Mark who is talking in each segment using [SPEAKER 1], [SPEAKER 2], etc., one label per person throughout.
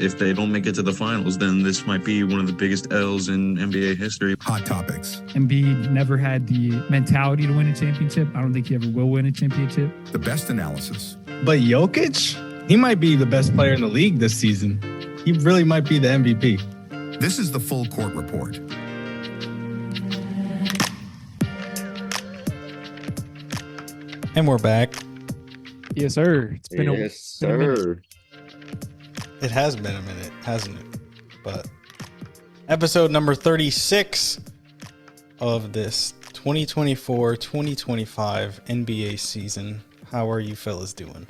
[SPEAKER 1] if they don't make it to the finals, then this might be one of the biggest L's in NBA history.
[SPEAKER 2] Hot topics.
[SPEAKER 3] Embiid never had the mentality to win a championship. I don't think he ever will win a championship.
[SPEAKER 2] The best analysis.
[SPEAKER 4] But Jokic, he might be the best player in the league this season. He really might be the MVP.
[SPEAKER 2] This is the Full Court Report.
[SPEAKER 5] And we're back.
[SPEAKER 3] Yes, sir. It's been
[SPEAKER 6] yes,
[SPEAKER 3] been a minute.
[SPEAKER 6] sir.
[SPEAKER 5] It has been a minute, hasn't it? But episode number 36 of this 2024-2025 NBA season. How are you fellas doing?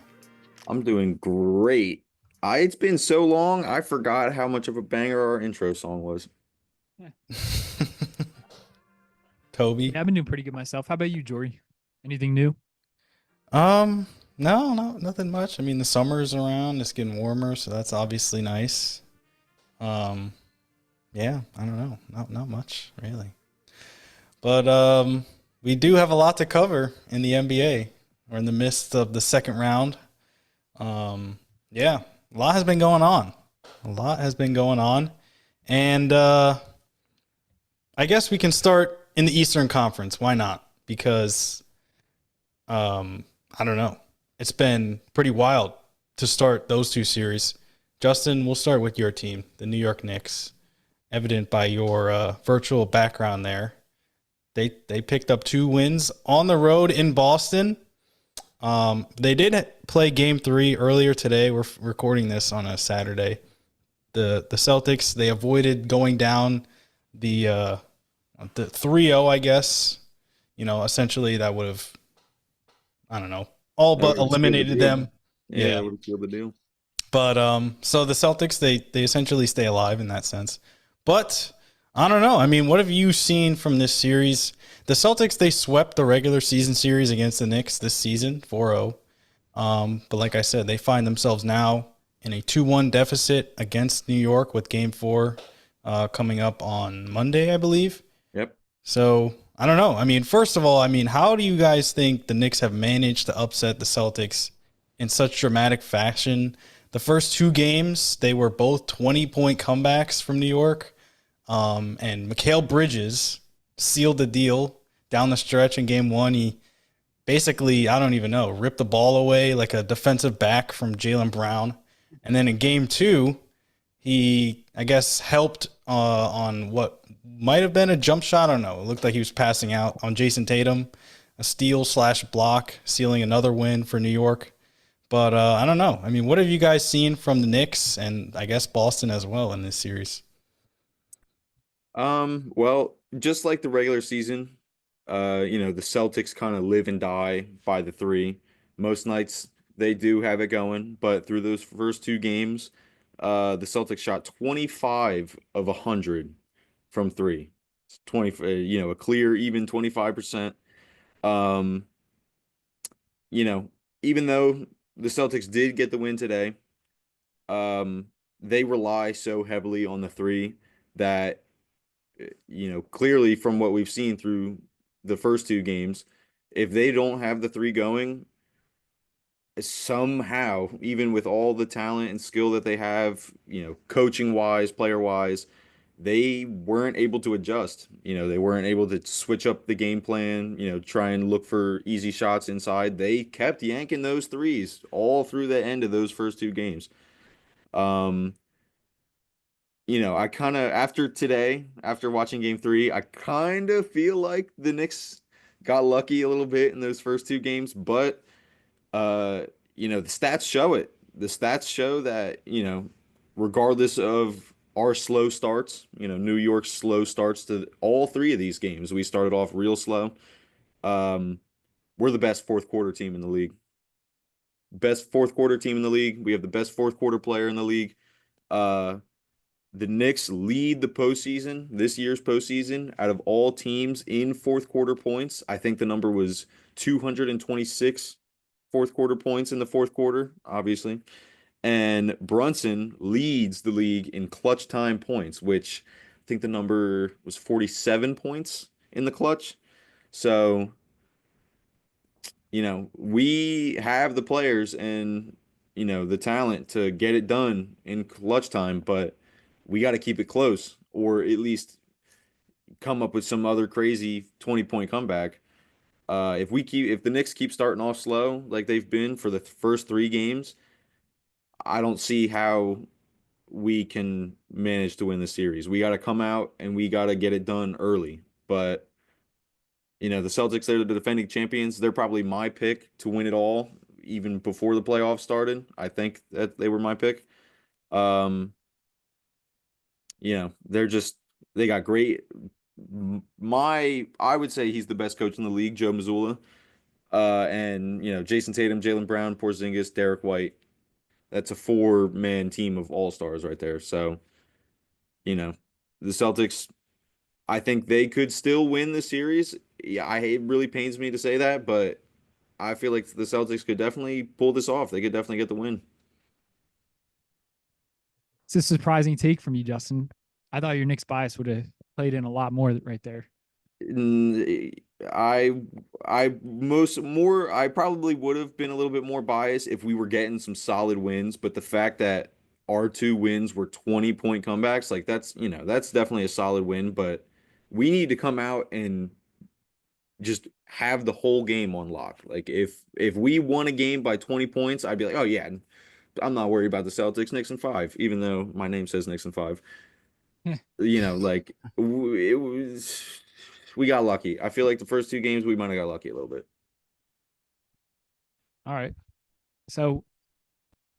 [SPEAKER 6] I'm doing great. It's been so long, I forgot how much of a banger our intro song was.
[SPEAKER 5] Toby?
[SPEAKER 3] Yeah, I've been doing pretty good myself. How about you, Jorie? Anything new?
[SPEAKER 5] No, nothing much. I mean, the summer's around, it's getting warmer, so that's obviously nice. Yeah, I don't know. Not much, really. But we do have a lot to cover in the NBA. We're in the midst of the second round. Yeah, a lot has been going on. And I guess we can start in the Eastern Conference. Why not? Because I don't know. It's been pretty wild to start those two series. Justin, we'll start with your team, the New York Knicks. Evident by your virtual background there. They picked up 2 wins on the road in Boston. They did play game 3 earlier today. We're recording this on a Saturday. The Celtics, they avoided going down the 3-0, I guess. You know, essentially that would have, I don't know, all but eliminated them.
[SPEAKER 6] Yeah, that would have sealed the deal.
[SPEAKER 5] But so the Celtics, they essentially stay alive in that sense. But I don't know. I mean, what have you seen from this series? The Celtics, they swept the regular season series against the Knicks this season, 4-0. But like I said, they find themselves now in a 2-1 deficit against New York with game 4 coming up on Monday, I believe.
[SPEAKER 6] Yep.
[SPEAKER 5] So I don't know. I mean, first of all, how do you guys think the Knicks have managed to upset the Celtics in such dramatic fashion? The first 2 games, they were both 20-point comebacks from New York. And Mikal Bridges sealed the deal down the stretch in game 1. He basically, I don't even know, ripped the ball away like a defensive back from Jaylen Brown. And then in game 2, he, I guess, helped on what might have been a jump shot. I don't know. It looked like he was passing out on Jason Tatum, a steal/block, sealing another win for New York. But I don't know. I mean, what have you guys seen from the Knicks and I guess Boston as well in this series?
[SPEAKER 6] Well, just like the regular season, the Celtics kind of live and die by the 3. Most nights they do have it going, but through those first 2 games, the Celtics shot 25 of 100 from 3. It's 20, a clear even 25%. Even though the Celtics did get the win today, they rely so heavily on the 3 that clearly from what we've seen through the first 2 games, if they don't have the 3 going, somehow, even with all the talent and skill that they have, coaching wise, player wise, they weren't able to adjust. They weren't able to switch up the game plan, try and look for easy shots inside. They kept yanking those 3s all through the end of those first 2 games. I kind of, after watching game 3, I kind of feel like the Knicks got lucky a little bit in those first 2 games, but, the stats show it. The stats show that, regardless of our slow starts, New York's slow starts to all 3 of these games, we started off real slow. We're the best fourth quarter team in the league. Best fourth quarter team in the league. We have the best fourth quarter player in the league. The Knicks lead the postseason, this year's postseason, out of all teams in fourth quarter points. I think the number was 226 fourth quarter points in the fourth quarter, obviously. And Brunson leads the league in clutch time points, which I think the number was 47 points in the clutch. So, we have the players, and the talent to get it done in clutch time, but we got to keep it close or at least come up with some other crazy 20-point comeback. If the Knicks keep starting off slow like they've been for the first 3 games, I don't see how we can manage to win the series. We got to come out and we got to get it done early. But the Celtics, they're the defending champions. They're probably my pick to win it all, even before the playoffs started. I think that they were my pick. Um, they got great. I would say he's the best coach in the league, Joe Mazzulla. And Jason Tatum, Jaylen Brown, Porzingis, Derek White. That's a 4-man team of all-stars right there. So, the Celtics, I think they could still win the series. Yeah, it really pains me to say that, but I feel like the Celtics could definitely pull this off. They could definitely get the win.
[SPEAKER 3] It's a surprising take from you, Justin. I thought your Knicks bias would have played in a lot more right there.
[SPEAKER 6] I probably would have been a little bit more biased if we were getting some solid wins, but the fact that our 2 wins were 20-point comebacks, like that's definitely a solid win, but we need to come out and just have the whole game on lock. Like if we won a game by 20 points, I'd be like, "Oh yeah, I'm not worried about the Celtics, Knicks in 5," even though my name says Knicks in 5. Like it was, we got lucky. I feel like the first 2 games we might have got lucky a little bit.
[SPEAKER 3] All right. So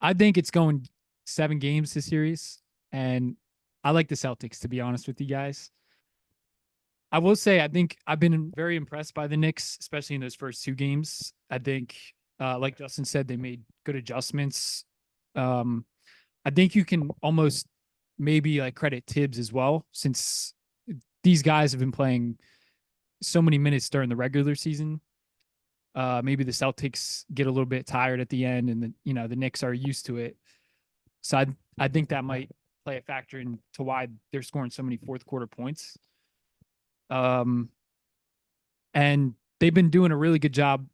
[SPEAKER 3] I think it's going 7 games this series, and I like the Celtics, to be honest with you guys. I will say I think I've been very impressed by the Knicks, especially in those first 2 games. I think, like Justin said, they made good adjustments. I think you can almost maybe like credit Tibbs as well, since these guys have been playing so many minutes during the regular season. Maybe the Celtics get a little bit tired at the end, and the Knicks are used to it. So I think that might play a factor into why they're scoring so many fourth quarter points. And they've been doing a really good job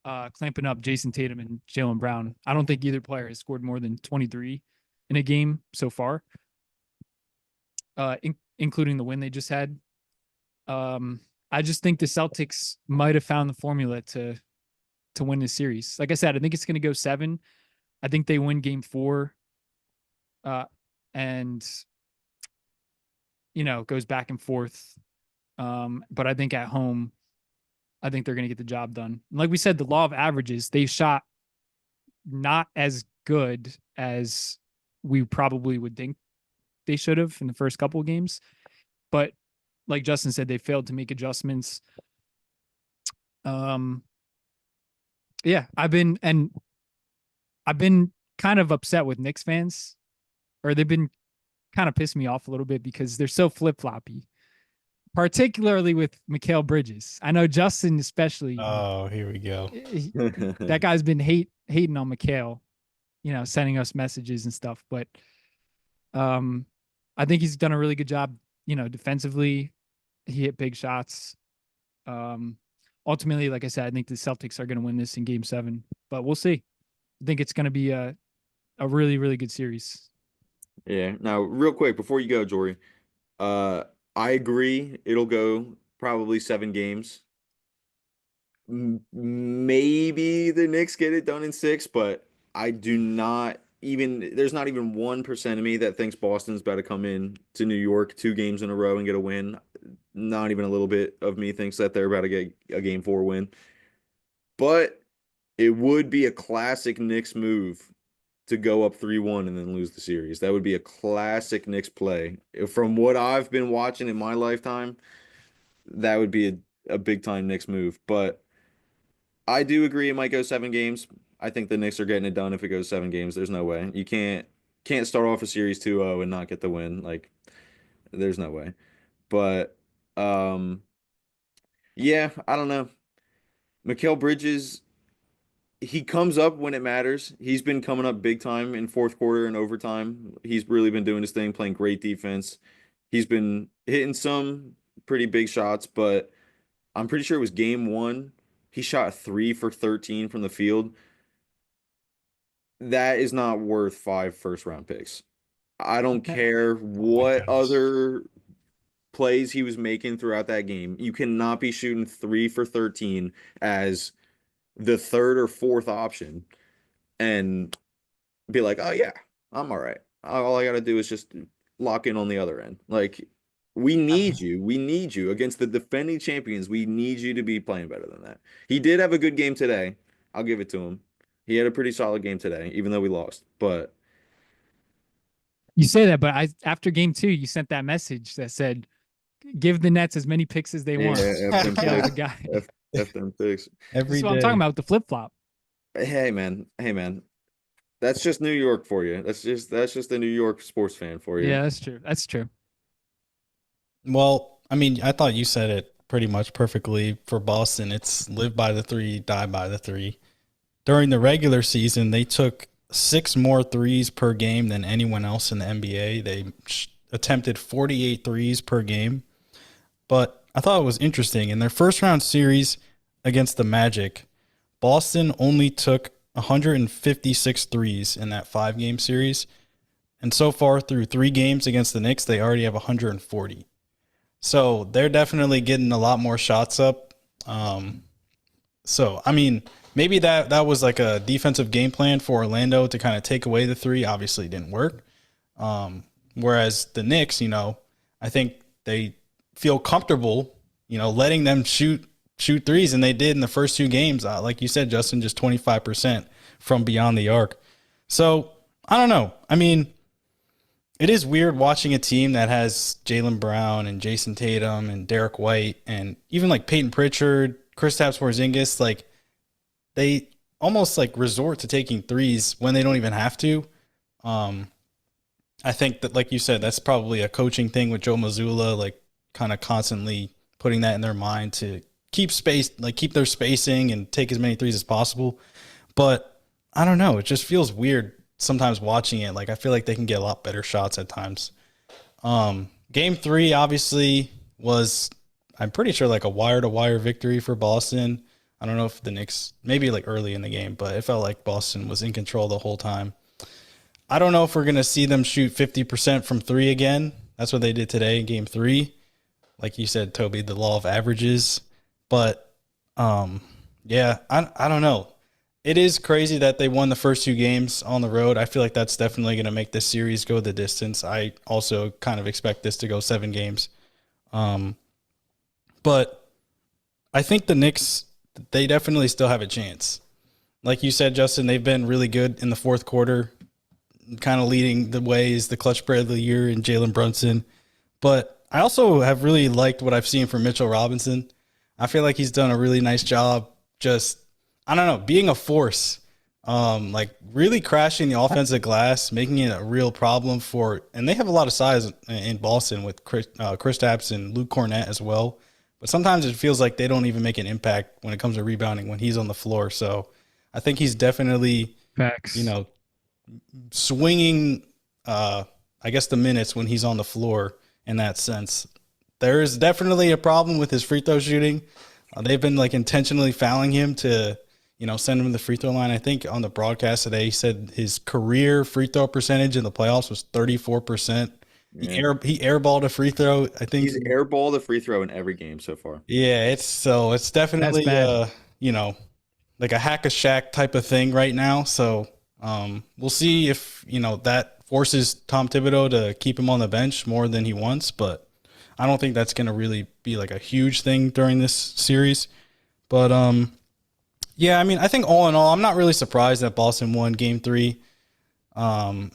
[SPEAKER 3] clamping up Jason Tatum and Jaylen Brown. I don't think either player has scored more than 23 in a game so far, including the win they just had. I just think the Celtics might have found the formula to win this series. Like I said, I think it's going to go 7. I think they win game 4. And it goes back and forth. But I think at home, I think they're going to get the job done. And like we said, the law of averages, they shot not as good as we probably would think they should have in the first couple of games. But like Justin said, they failed to make adjustments. Yeah, I've been kind of upset with Knicks fans, or they've been kind of pissed me off a little bit because they're so flip-floppy, particularly with Mikal Bridges. I know Justin especially.
[SPEAKER 5] Oh, here we go.
[SPEAKER 3] That guy's been hating on Mikal, sending us messages and stuff. But I think he's done a really good job, defensively. He hit big shots. Ultimately, like I said, I think the Celtics are going to win this in game 7, but we'll see. I think it's going to be a really, really good series.
[SPEAKER 6] Yeah. Now, real quick before you go, Jorie, I agree. It'll go probably 7 games. Maybe the Knicks get it done in 6, but I do not even. There's not even 1% of me that thinks Boston's about to come in to New York 2 games in a row and get a win. Not even a little bit of me thinks that they're about to get a game 4 win. But it would be a classic Knicks move to go up 3-1 and then lose the series. That would be a classic Knicks play. From what I've been watching in my lifetime, that would be a big time Knicks move. But I do agree it might go 7 games. I think the Knicks are getting it done if it goes 7 games. There's no way. You can't start off a series 2-0 and not get the win. Like, there's no way. But yeah, I don't know. Mikal Bridges, he comes up when it matters. He's been coming up big time in fourth quarter and overtime. He's really been doing his thing, playing great defense. He's been hitting some pretty big shots, but I'm pretty sure it was game 1. He shot 3 for 13 from the field. that is not worth 5 first-round picks. I don't
[SPEAKER 3] Okay.
[SPEAKER 6] care what
[SPEAKER 4] gosh.
[SPEAKER 6] other plays he was making throughout that game. You cannot be shooting 3 for 13 as the third or fourth option and be like, oh yeah, I'm all right. All I got to do is just lock in on the other end. Like, we need you. We need you against the defending champions. We need you to be playing better than that. He did have a good game today. I'll give it to him. He had a pretty solid game today, even though we lost. But
[SPEAKER 3] You say that, but after game 2, you sent that message that said, "Give the Nets as many picks as they want."
[SPEAKER 6] yeah, F them
[SPEAKER 3] That was
[SPEAKER 6] picks.
[SPEAKER 3] a guy.
[SPEAKER 6] F them picks.
[SPEAKER 3] This
[SPEAKER 5] Every
[SPEAKER 3] is what I'm talking
[SPEAKER 5] day.
[SPEAKER 3] about with the flip flop.
[SPEAKER 6] Hey man, that's just New York for you. That's just a New York sports fan for you.
[SPEAKER 3] Yeah, that's true. That's true.
[SPEAKER 5] Well, I mean, I thought you said it pretty much perfectly for Boston. It's live by the 3, die by the 3. During the regular season, they took 6 more threes per game than anyone else in the NBA. They attempted 48 threes per game. But I thought it was interesting. In their first round series against the Magic, Boston only took 156 threes in that 5-game series. And so far through 3 games against the Knicks, they already have 140. So they're definitely getting a lot more shots up. So, I mean, maybe that was like a defensive game plan for Orlando to kind of take away the 3. Obviously, it didn't work. Whereas the Knicks, I think they feel comfortable, letting them shoot threes, and they did in the first 2 games. Like you said, Justin, just 25% from beyond the arc. So, I don't know. I mean, it is weird watching a team that has Jaylen Brown and Jason Tatum and Derek White and even like Peyton Pritchard, Kristaps Porzingis. Like, they almost like resort to taking threes when they don't even have to. I think that, like you said, that's probably a coaching thing with Joe Mazzulla, like kind of constantly putting that in their mind to keep their spacing and take as many threes as possible. But I don't know. It just feels weird sometimes watching it. Like, I feel like they can get a lot better shots at times. Game 3 obviously was, I'm pretty sure, like a wire-to-wire victory for Boston. I don't know if the Knicks, maybe like early in the game, but it felt like Boston was in control the whole time. I don't know if we're going to see them shoot 50% from 3 again. That's what they did today in game 3. Like you said, Toby, the law of averages. But, yeah, I don't know. It is crazy that they won the first 2 games on the road. I feel like that's definitely going to make this series go the distance. I also kind of expect this to go 7 games. But I think the Knicks, they definitely still have a chance. Like you said, Justin, they've been really good in the fourth quarter. Kind of leading the way is the clutch player of the year in Jalen Brunson. But I also have really liked what I've seen from Mitchell Robinson. I feel like he's done a really nice job just, I don't know, being a force, like really crashing the offensive glass, making it a real problem and they have a lot of size in Boston with Kristaps and Luke Cornett as well. But sometimes it feels like they don't even make an impact when it comes to rebounding when he's on the floor. So I think he's definitely,
[SPEAKER 3] Facts.
[SPEAKER 5] swinging, I guess, the minutes when he's on the floor in that sense. There is definitely a problem with his free throw shooting. They've been like intentionally fouling him to, send him to the free throw line. I think on the broadcast today, he said his career free throw percentage in the playoffs was 34%. He airballed a free throw. I think
[SPEAKER 6] He's airballed a free throw in every game so far.
[SPEAKER 5] Yeah, it's definitely
[SPEAKER 3] bad.
[SPEAKER 5] Like a hack a Shaq type of thing right now. So we'll see if that forces Tom Thibodeau to keep him on the bench more than he wants, but I don't think that's going to really be like a huge thing during this series. But yeah, I mean, I think all in all, I'm not really surprised that Boston won game 3.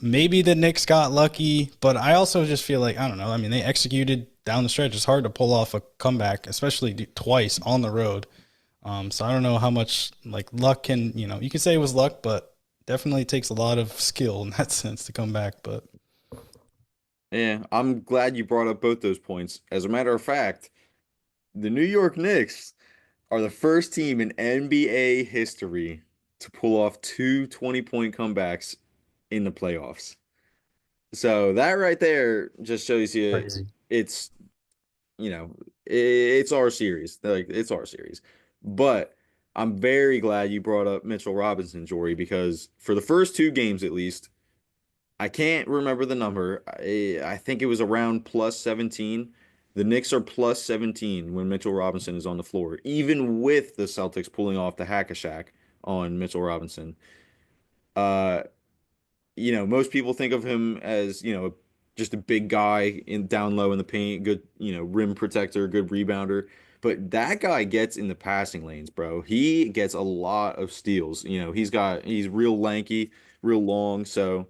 [SPEAKER 5] Maybe the Knicks got lucky, but I also just feel like, I don't know. I mean, they executed down the stretch. It's hard to pull off a comeback, especially twice on the road. So I don't know how much like luck can, you can say it was luck, but definitely takes a lot of skill in that sense to come back. But
[SPEAKER 6] Yeah, I'm glad you brought up both those points. As a matter of fact, the New York Knicks are the first team in NBA history to pull off 2 20-point comebacks in the playoffs. So that right there just shows you
[SPEAKER 5] Crazy.
[SPEAKER 6] it's our series. Like, it's our series. But I'm very glad you brought up Mitchell Robinson, Jory, because for the first two games at least, I can't remember the number. I think it was around plus 17. The Knicks are plus 17 when Mitchell Robinson is on the floor, even with the Celtics pulling off the hack-a-shack on Mitchell Robinson. Uh, most people think of him as, just a big guy in down low in the paint, good, rim protector, good rebounder. But that guy gets in the passing lanes, bro. He gets a lot of steals. He's real lanky, real long. So,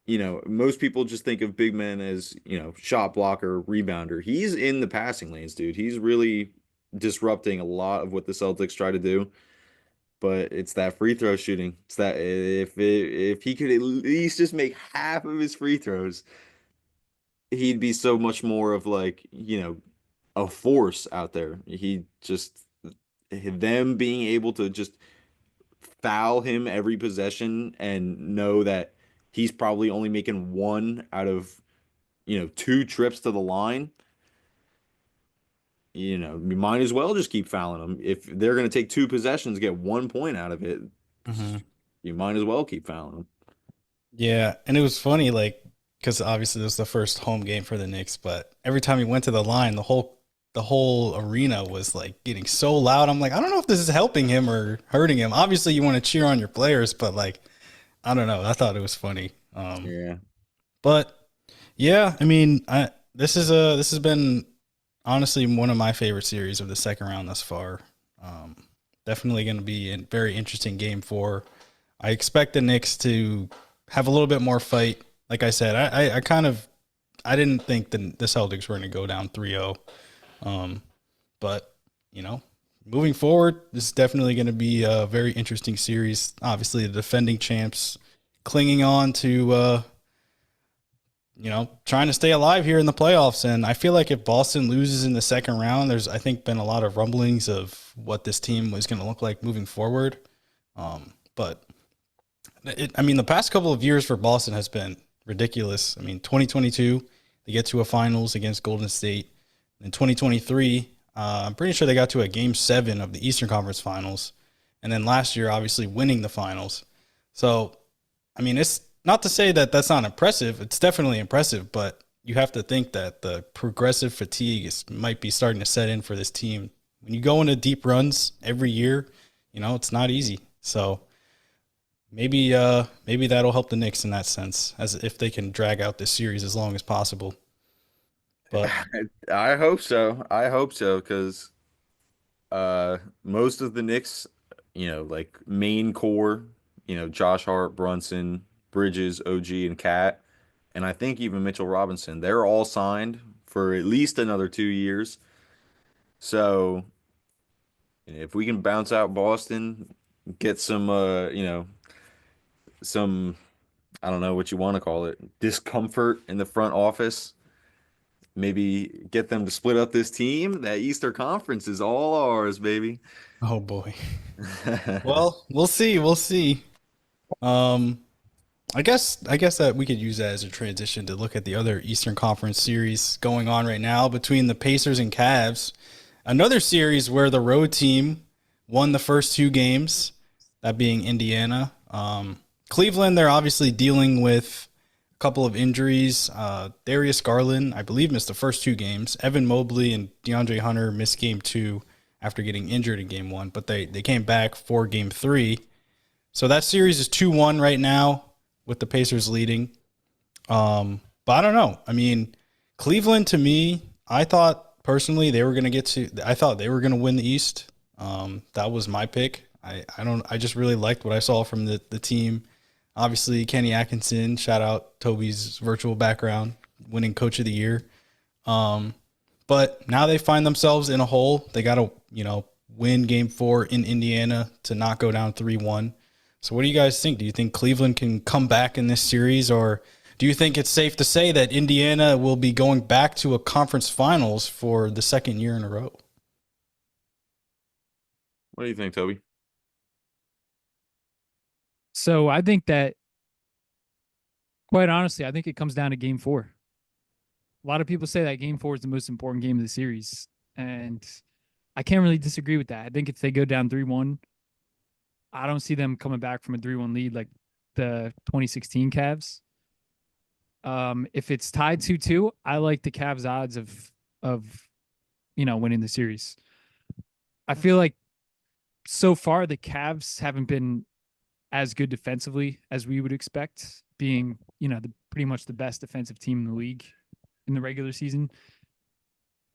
[SPEAKER 6] most people just think of big men as, shot blocker, rebounder. He's in the passing lanes, dude. He's really disrupting a lot of what the Celtics try to do. But it's that free throw shooting. It's that if he could at least just make half of his free throws, he'd be so much more of like, a force out there. He just them being able to just foul him every possession and know that he's probably only making one out of, two trips to the line. You might as well just keep fouling them. If they're going to take two possessions, get 1 point out of it,
[SPEAKER 5] Mhm.
[SPEAKER 6] you might as well keep fouling them.
[SPEAKER 5] Yeah, and it was funny, like, because obviously this was the first home game for the Knicks, but every time he went to the line, the whole arena was like getting so loud. I'm like, I don't know if this is helping him or hurting him. Obviously, you want to cheer on your players, but like, I don't know. I thought it was funny.
[SPEAKER 6] Yeah.
[SPEAKER 5] But yeah, I mean, this has been honestly one of my favorite series of the second round thus far. Um, Definitely going to be a very interesting game four. I expect the Knicks to have a little bit more fight. Like I said, I didn't think the Celtics were going to go down 3-0. But moving forward, this is definitely going to be a very interesting series. Obviously, the defending champs clinging on to trying to stay alive here in the playoffs. And I feel like if Boston loses in the second round, there's, I think, been a lot of rumblings of what this team was going to look like moving forward. But the past couple of years for Boston has been ridiculous. I mean, 2022, they get to a finals against Golden State. In 2023, I'm pretty sure they got to a game 7 of the Eastern Conference Finals. And then last year, obviously winning the finals. So, I mean, it's not to say that that's not impressive. It's definitely impressive, but you have to think that the progressive fatigue might be starting to set in for this team. When you go into deep runs every year, it's not easy. So maybe that'll help the Knicks in that sense, as if they can drag out this series as long as possible. But
[SPEAKER 6] I hope so. I hope so because most of the Knicks, like main core, Josh Hart, Brunson, Bridges, OG, and Cat, and I think even Mitchell Robinson, they're all signed for at least another 2 years. So if we can bounce out Boston, get some, some, I don't know what you want to call it, discomfort in the front office, maybe get them to split up this team, that Easter Conference is all ours, baby.
[SPEAKER 5] oh boy. Well, we'll see. We'll see. Um, I guess that we could use that as a transition to look at the other Eastern Conference series going on right now between the Pacers and Cavs. Another series where the road team won the first two games, that being Indiana. Cleveland, they're obviously dealing with a couple of injuries. Darius Garland, I believe, missed the first two games. Evan Mobley and DeAndre Hunter missed game 2 after getting injured in game 1, but they came back for game 3. So that series is 2-1 right now with the Pacers leading. But I don't know. I mean, Cleveland, to me, I thought personally I thought they were going to win the East. That was my pick. I just really liked what I saw from the team. Obviously, Kenny Atkinson, shout out Toby's virtual background, winning Coach of the Year. But now they find themselves in a hole. They got to, win game 4 in Indiana to not go down 3-1. So what do you guys think? Do you think Cleveland can come back in this series, or do you think it's safe to say that Indiana will be going back to a conference finals for the second year in a row?
[SPEAKER 6] What do you think, Toby?
[SPEAKER 3] So I think that, quite honestly, I think it comes down to game 4. A lot of people say that game 4 is the most important game of the series. And I can't really disagree with that. I think if they go down 3-1, I don't see them coming back from a 3-1 lead like the 2016 Cavs. If it's tied 2-2, I like the Cavs odds of winning the series. I feel like so far the Cavs haven't been as good defensively as we would expect, being, pretty much the best defensive team in the league in the regular season.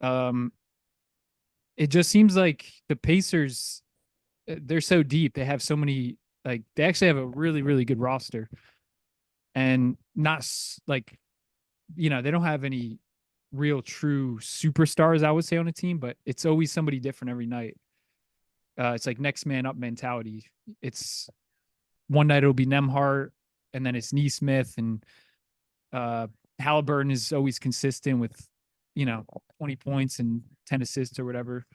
[SPEAKER 3] It just seems like the Pacers, they're so deep. They have so many, like, they actually have a really, really good roster. And not like, they don't have any real true superstars, I would say, on a team, but it's always somebody different every night. It's like next man up mentality. It's one night it'll be Nemhart, and then it's Neesmith, and Halliburton is always consistent with, 20 points and 10 assists or whatever.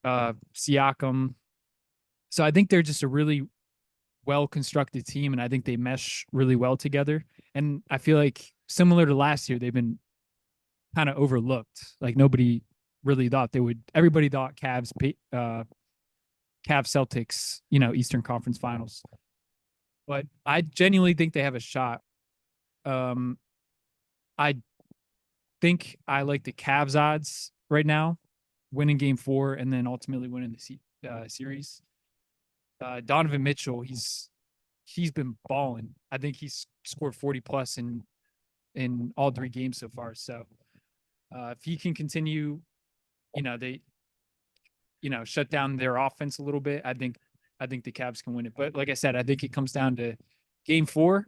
[SPEAKER 3] Siakam. So I think they're just a really well-constructed team, and I think they mesh really well together. And I feel like similar to last year, they've been kind of overlooked. Like nobody really thought they would. Everybody thought Cavs Celtics, Eastern Conference Finals. But I genuinely think they have a shot. I think I like the Cavs odds right now, winning Game 4 and then ultimately winning the series. Donovan Mitchell, he's been balling. I think he's scored 40 plus in all 3 games so far. So if he can continue, they shut down their offense a little bit, I think the Cavs can win it. But like I said, I think it comes down to Game 4,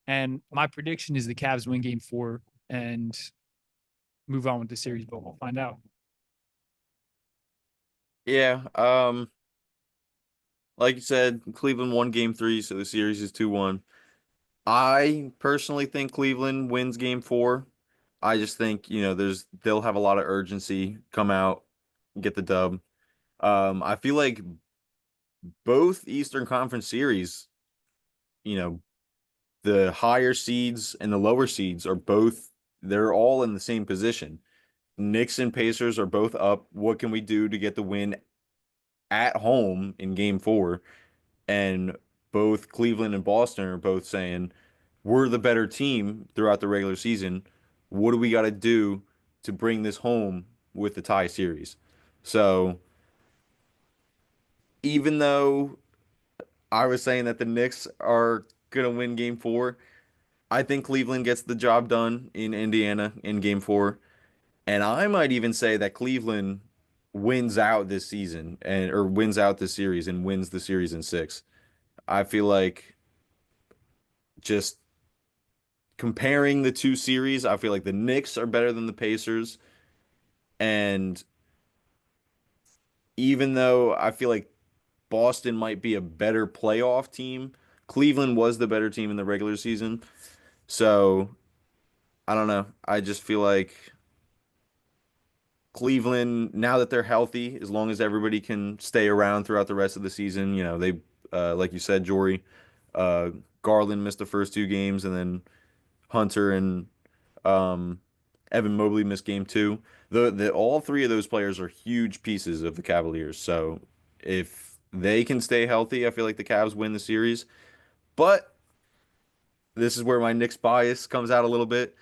[SPEAKER 3] and my prediction is the Cavs win Game 4 and move on with the series, but we'll find out.
[SPEAKER 6] Yeah. Like you said, Cleveland won Game 3, so the series is 2-1. I personally think Cleveland wins Game 4. I just think, they'll have a lot of urgency, come out, get the dub. I feel like both Eastern Conference series, the higher seeds and the lower seeds they're all in the same position. Knicks and Pacers are both up. What can we do to get the win at home in Game 4? And both Cleveland and Boston are both saying, we're the better team throughout the regular season. What do we got to do to bring this home with the tie series? So even though I was saying that the Knicks are going to win Game 4, I think Cleveland gets the job done in Indiana in Game 4. And I might even say that Cleveland wins out this season or wins out this series and wins the series in 6. I feel like just comparing the two series, I feel like the Knicks are better than the Pacers. And even though I feel like Boston might be a better playoff team, Cleveland was the better team in the regular season. So I don't know. I just feel like Cleveland, now that they're healthy, as long as everybody can stay around throughout the rest of the season, they, like you said, Jorie, Garland missed the first 2 games, and then Hunter and Evan Mobley missed Game 2. All 3 of those players are huge pieces of the Cavaliers. So if they can stay healthy, I feel like the Cavs win the series. But this is where my Knicks bias comes out a little bit.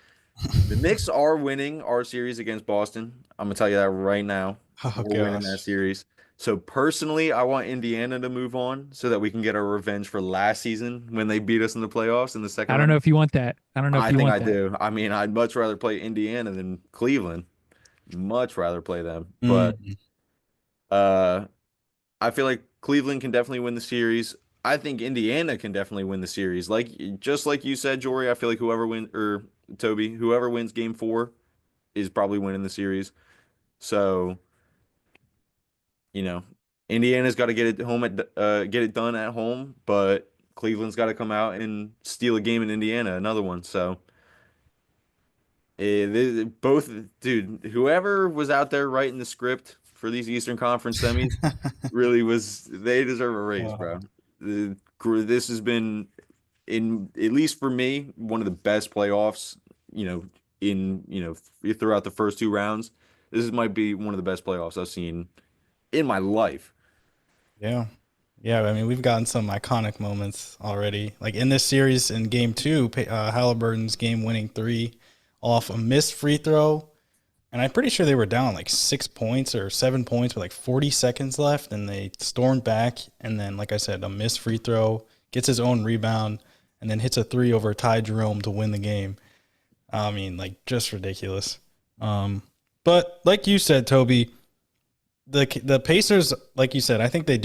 [SPEAKER 6] The Knicks are winning our series against Boston. I'm gonna tell you that right now.
[SPEAKER 5] Oh,
[SPEAKER 6] We're winning that series. So personally, I want Indiana to move on so that we can get our revenge for last season when they beat us in the playoffs in the second
[SPEAKER 3] I don't
[SPEAKER 6] round.
[SPEAKER 3] know if you want that. I don't know if
[SPEAKER 6] I
[SPEAKER 3] you
[SPEAKER 6] think
[SPEAKER 3] want
[SPEAKER 6] I
[SPEAKER 3] that.
[SPEAKER 6] do. I mean, I'd much rather play Indiana than Cleveland. Much rather play them. But I feel like Cleveland can definitely win the series. I think Indiana can definitely win the series. Just like you said, Jory, I feel like Toby, whoever wins Game 4 is probably winning the series. So, Indiana's got to get it done at home, but Cleveland's got to come out and steal a game in Indiana, another one. So, both, dude, whoever was out there writing the script for these Eastern Conference semis really they deserve a raise, bro. This has been, at least for me, one of the best playoffs, throughout the first 2 rounds might be one of the best playoffs I've seen in my life.
[SPEAKER 5] Yeah. Yeah, I mean, we've gotten some iconic moments already. Like in this series in game 2, Halliburton's game-winning 3 off a missed free throw. And I'm pretty sure they were down like 6 points or 7 points with like 40 seconds left. And they stormed back. And then, like I said, a missed free throw, gets his own rebound, and then hits a 3 over Ty Jerome to win the game. I mean, like, just ridiculous. But like you said, Toby, the Pacers, like you said, I think they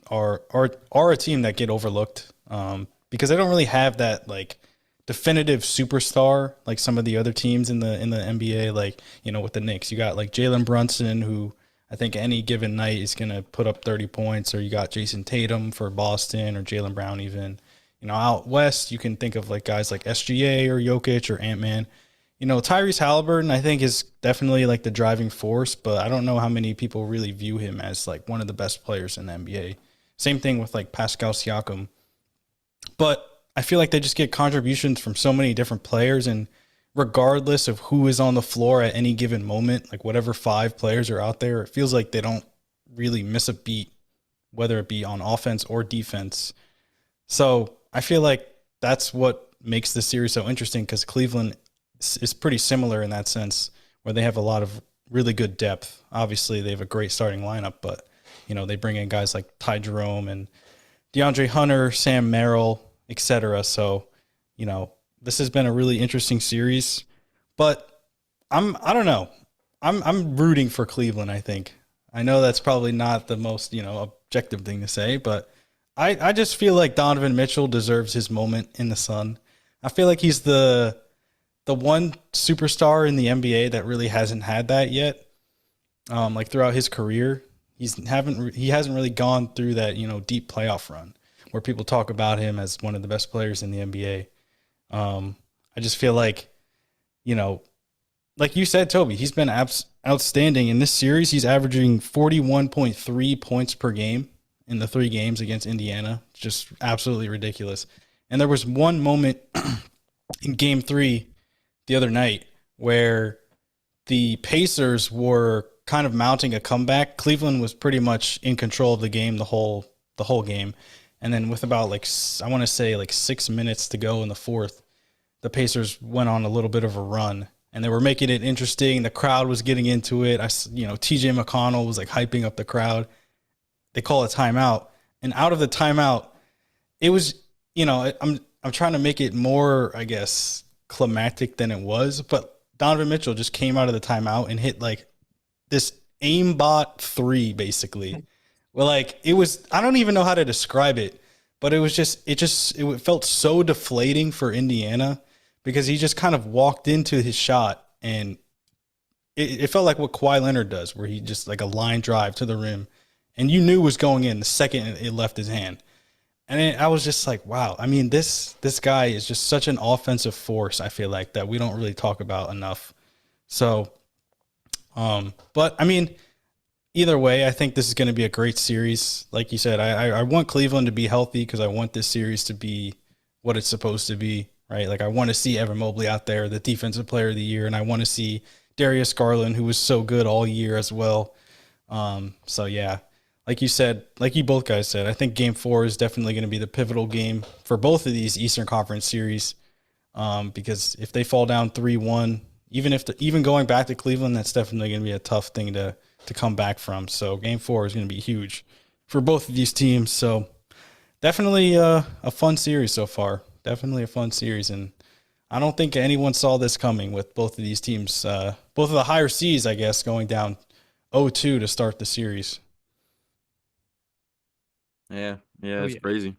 [SPEAKER 5] are a team that get overlooked because they don't really have that like definitive superstar like some of the other teams in the NBA. Like, you know, with the Knicks, you got like Jalen Brunson, who I think any given night is gonna put up 30 points, or you got Jason Tatum for Boston, or Jaylen Brown even. You know, out west, you can think of like guys like SGA or Jokic or Ant-Man. You know, Tyrese Halliburton, I think, is definitely like the driving force, but I don't know how many people really view him as like one of the best players in the NBA. Same thing with like Pascal Siakam. But I feel like they just get contributions from so many different players, and regardless of who is on the floor at any given moment, like whatever 5 players are out there, it feels like they don't really miss a beat, whether it be on offense or defense. So I feel like that's what makes the series so interesting, because Cleveland is pretty similar in that sense, where they have a lot of really good depth. Obviously, they have a great starting lineup, but you know, they bring in guys like Ty Jerome and DeAndre Hunter, Sam Merrill, etc. So, you know, this has been a really interesting series. But I don't know. I'm rooting for Cleveland, I think. I know that's probably not the most, you know, objective thing to say, but I just feel like Donovan Mitchell deserves his moment in the sun. I feel like he's the one superstar in the NBA that really hasn't had that yet. Like throughout his career, he hasn't really gone through that, you know, deep playoff run where people talk about him as one of the best players in the NBA. I just feel like, you know, like you said, Toby, he's been outstanding in this series. He's averaging 41.3 points per game in the 3 games against Indiana. Just absolutely ridiculous. And there was one moment in game 3 the other night where the Pacers were kind of mounting a comeback. Cleveland was pretty much in control of the game the whole game. And then with about like, I want to say like 6 minutes to go in the fourth, the Pacers went on a little bit of a run, and they were making it interesting. The crowd was getting into it. TJ McConnell was like hyping up the crowd. They call a timeout, and out of the timeout, it was, you know, I'm trying to make it more, I guess, climactic than it was, but Donovan Mitchell just came out of the timeout and hit like this aimbot 3, basically. Well, like it was, I don't even know how to describe it, but it felt so deflating for Indiana, because he just kind of walked into his shot, and it felt like what Kawhi Leonard does, where he just like a line drive to the rim, and you knew it was going in the second it left his hand. And I was just like, wow. I mean, this guy is just such an offensive force, I feel like, that we don't really talk about enough. So, but I mean, either way, I think this is going to be a great series. Like you said, I want Cleveland to be healthy, because I want this series to be what it's supposed to be, right? Like I want to see Evan Mobley out there, the defensive player of the year, and I want to see Darius Garland, who was so good all year as well. So yeah. Like you said, like you both guys said, I think Game 4 is definitely going to be the pivotal game for both of these Eastern Conference series, because if they fall down 3-1, even going back to Cleveland, that's definitely going to be a tough thing to come back from. So Game 4 is going to be huge for both of these teams. So definitely a fun series so far. Definitely a fun series, and I don't think anyone saw this coming with both of these teams, both of the higher seeds, I guess, going down 0-2 to start the series.
[SPEAKER 6] Yeah, it's crazy.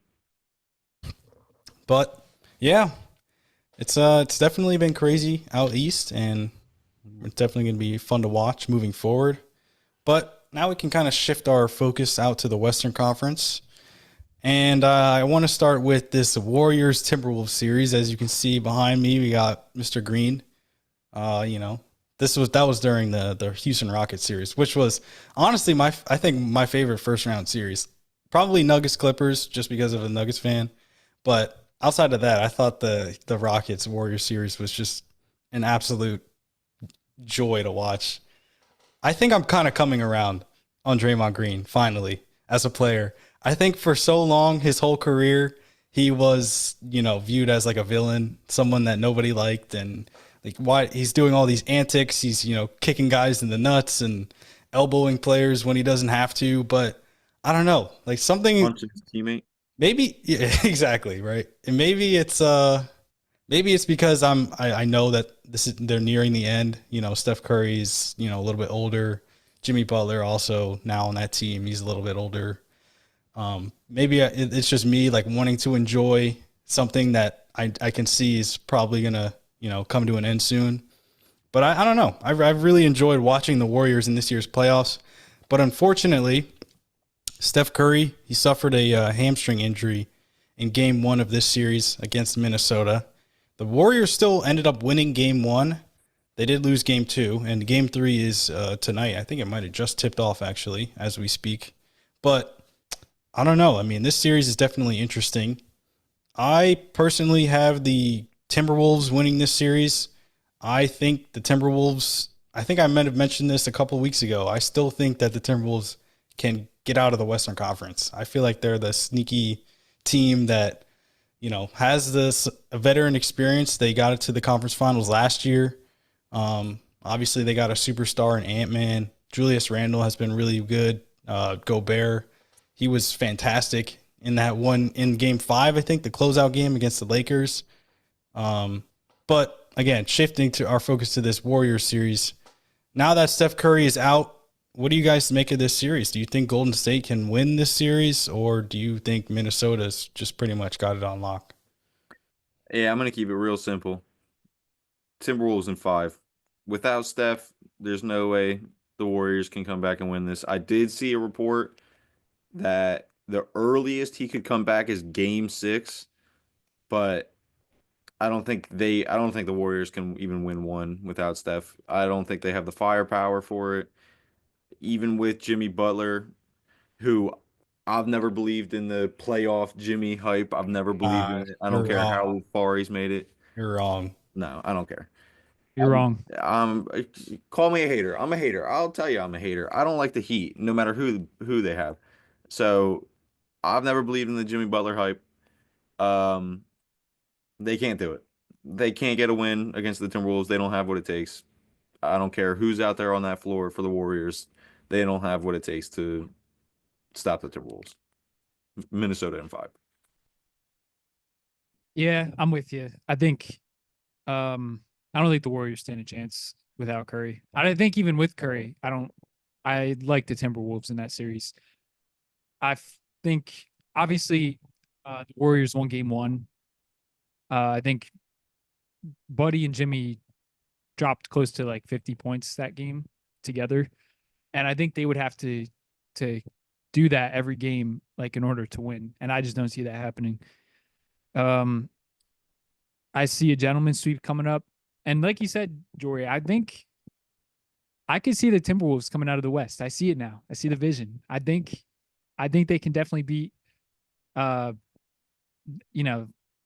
[SPEAKER 5] But yeah, it's definitely been crazy out east, and it's definitely going to be fun to watch moving forward. But now we can kind of shift our focus out to the Western Conference, and I want to start with this Warriors Timberwolves series. As you can see behind me, we got Mr. Green. You know, that was during the Houston Rockets series, which was honestly I think my favorite first round series. Probably Nuggets Clippers, just because of a Nuggets fan. But outside of that, I thought the Rockets Warriors series was just an absolute joy to watch. I think I'm kind of coming around on Draymond Green finally as a player. I think for so long, his whole career, he was, viewed as like a villain, someone that nobody liked, and like why he's doing all these antics. He's, kicking guys in the nuts and elbowing players when he doesn't have to. But I don't know, like something
[SPEAKER 6] Punch his teammate.
[SPEAKER 5] maybe yeah, exactly right. And maybe it's because I know that they're nearing the end. Steph Curry's, a little bit older. Jimmy Butler also now on that team. He's a little bit older. Maybe it's just me like wanting to enjoy something that I can see is probably going to, come to an end soon. But I don't know. I've really enjoyed watching the Warriors in this year's playoffs. But unfortunately, Steph Curry, he suffered a hamstring injury in game 1 of this series against Minnesota. The Warriors still ended up winning game 1. They did lose game 2, and game 3 is tonight. I think it might have just tipped off, actually, as we speak. But I don't know. I mean, this series is definitely interesting. I personally have the Timberwolves winning this series. I think the Timberwolves, I think I might have mentioned this a couple of weeks ago. I still think that the Timberwolves can get out of the Western Conference. I feel like they're the sneaky team that, has this veteran experience. They got it to the conference finals last year. Obviously, they got a superstar in Ant-Man. Julius Randle has been really good. Gobert, he was fantastic in that one in game 5, I think, the closeout game against the Lakers. But again, shifting to our focus to this Warriors series. Now that Steph Curry is out, what do you guys make of this series? Do you think Golden State can win this series, or do you think Minnesota's just pretty much got it on lock?
[SPEAKER 6] Yeah, I'm gonna keep it real simple. Timberwolves in 5. Without Steph, there's no way the Warriors can come back and win this. I did see a report that the earliest he could come back is game 6, but I don't think the Warriors can even win one without Steph. I don't think they have the firepower for it. Even with Jimmy Butler, who I've never believed in the playoff Jimmy hype. I've never believed in it. I don't
[SPEAKER 5] You're
[SPEAKER 6] care
[SPEAKER 5] wrong.
[SPEAKER 6] how far he's made it.
[SPEAKER 5] You're wrong.
[SPEAKER 6] No, I don't care.
[SPEAKER 3] You're wrong.
[SPEAKER 6] Call me a hater. I'm a hater. I'll tell you I'm a hater. I don't like the Heat, no matter who they have. So I've never believed in the Jimmy Butler hype. They can't do it. They can't get a win against the Timberwolves. They don't have what it takes. I don't care who's out there on that floor for the Warriors. They don't have what it takes to stop the Timberwolves. Minnesota in 5.
[SPEAKER 3] Yeah, I'm with you. I think I don't think the Warriors stand a chance without Curry. I think even with Curry, I like the Timberwolves in that series. I think obviously the Warriors won game 1. I think Buddy and Jimmy dropped close to like 50 points that game together. And I think they would have to do that every game, like in order to win. And I just don't see that happening. I see a gentleman's sweep coming up. And like you said, Jorie, I think I can see the Timberwolves coming out of the West. I see it now. I see the vision. I think they can definitely beat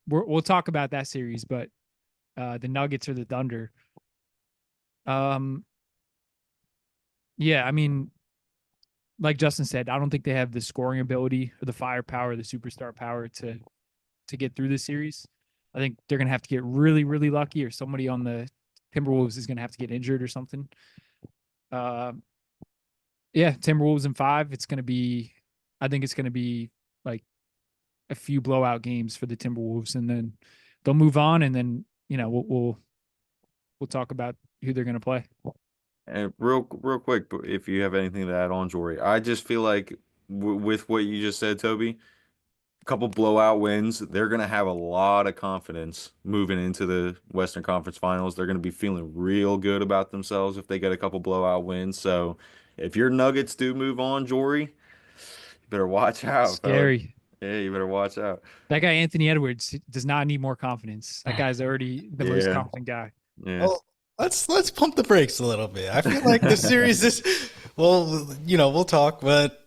[SPEAKER 3] we'll talk about that series, but the Nuggets or the Thunder. Yeah, I mean, like Justin said, I don't think they have the scoring ability or the firepower, the superstar power to get through the series. I think they're gonna have to get really, really lucky, or somebody on the Timberwolves is gonna have to get injured or something. Yeah, Timberwolves in 5. I think it's gonna be like a few blowout games for the Timberwolves, and then they'll move on, and then we'll talk about who they're gonna play.
[SPEAKER 6] And real quick, if you have anything to add on, Jory, I just feel like with what you just said, Toby, a couple blowout wins, they're going to have a lot of confidence moving into the Western Conference Finals. They're going to be feeling real good about themselves if they get a couple blowout wins. So if your Nuggets do move on, Jory, you better watch out.
[SPEAKER 3] Scary.
[SPEAKER 6] Fella. Yeah, you better watch out.
[SPEAKER 3] That guy, Anthony Edwards, does not need more confidence. That guy's already the most confident guy.
[SPEAKER 6] Yeah.
[SPEAKER 5] Well, let's pump the brakes a little bit. I feel like the series is, we'll talk, but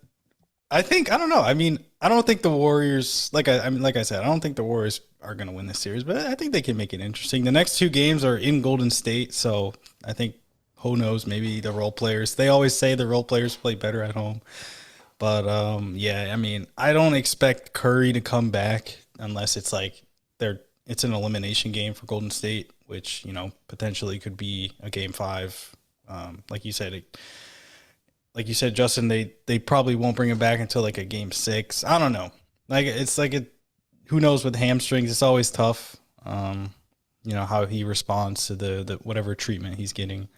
[SPEAKER 5] I don't know. I mean, I don't think the Warriors, like I said, I don't think the Warriors are going to win this series, but I think they can make it interesting. The next 2 games are in Golden State, so I think who knows? Maybe the role players. They always say the role players play better at home. But yeah, I mean, I don't expect Curry to come back unless it's like it's an elimination game for Golden State, which, you know, potentially could be a game 5. Like you said, Justin, they probably won't bring him back until like a game 6. I don't know. Like who knows with hamstrings? It's always tough. You know how he responds to the whatever treatment he's getting,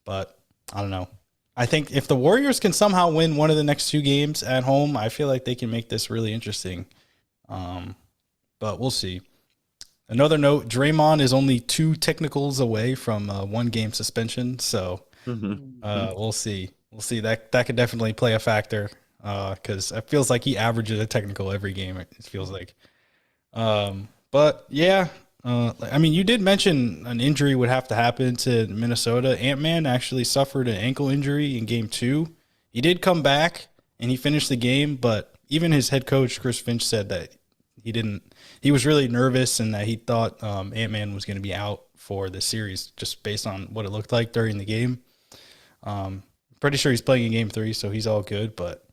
[SPEAKER 5] but I don't know. I think if the Warriors can somehow win one of the next 2 games at home, I feel like they can make this really interesting. But we'll see. Another note: Draymond is only 2 technicals away from 1 game suspension, so we'll see. We'll see. That could definitely play a factor because it feels like he averages a technical every game. It feels like. But yeah, I mean, you did mention an injury would have to happen to Minnesota. Ant-Man actually suffered an ankle injury in game 2. He did come back and he finished the game, but even his head coach, Chris Finch, said that he was really nervous and that he thought Ant-Man was going to be out for the series just based on what it looked like during the game. Pretty sure he's playing in game 3, so he's all good, but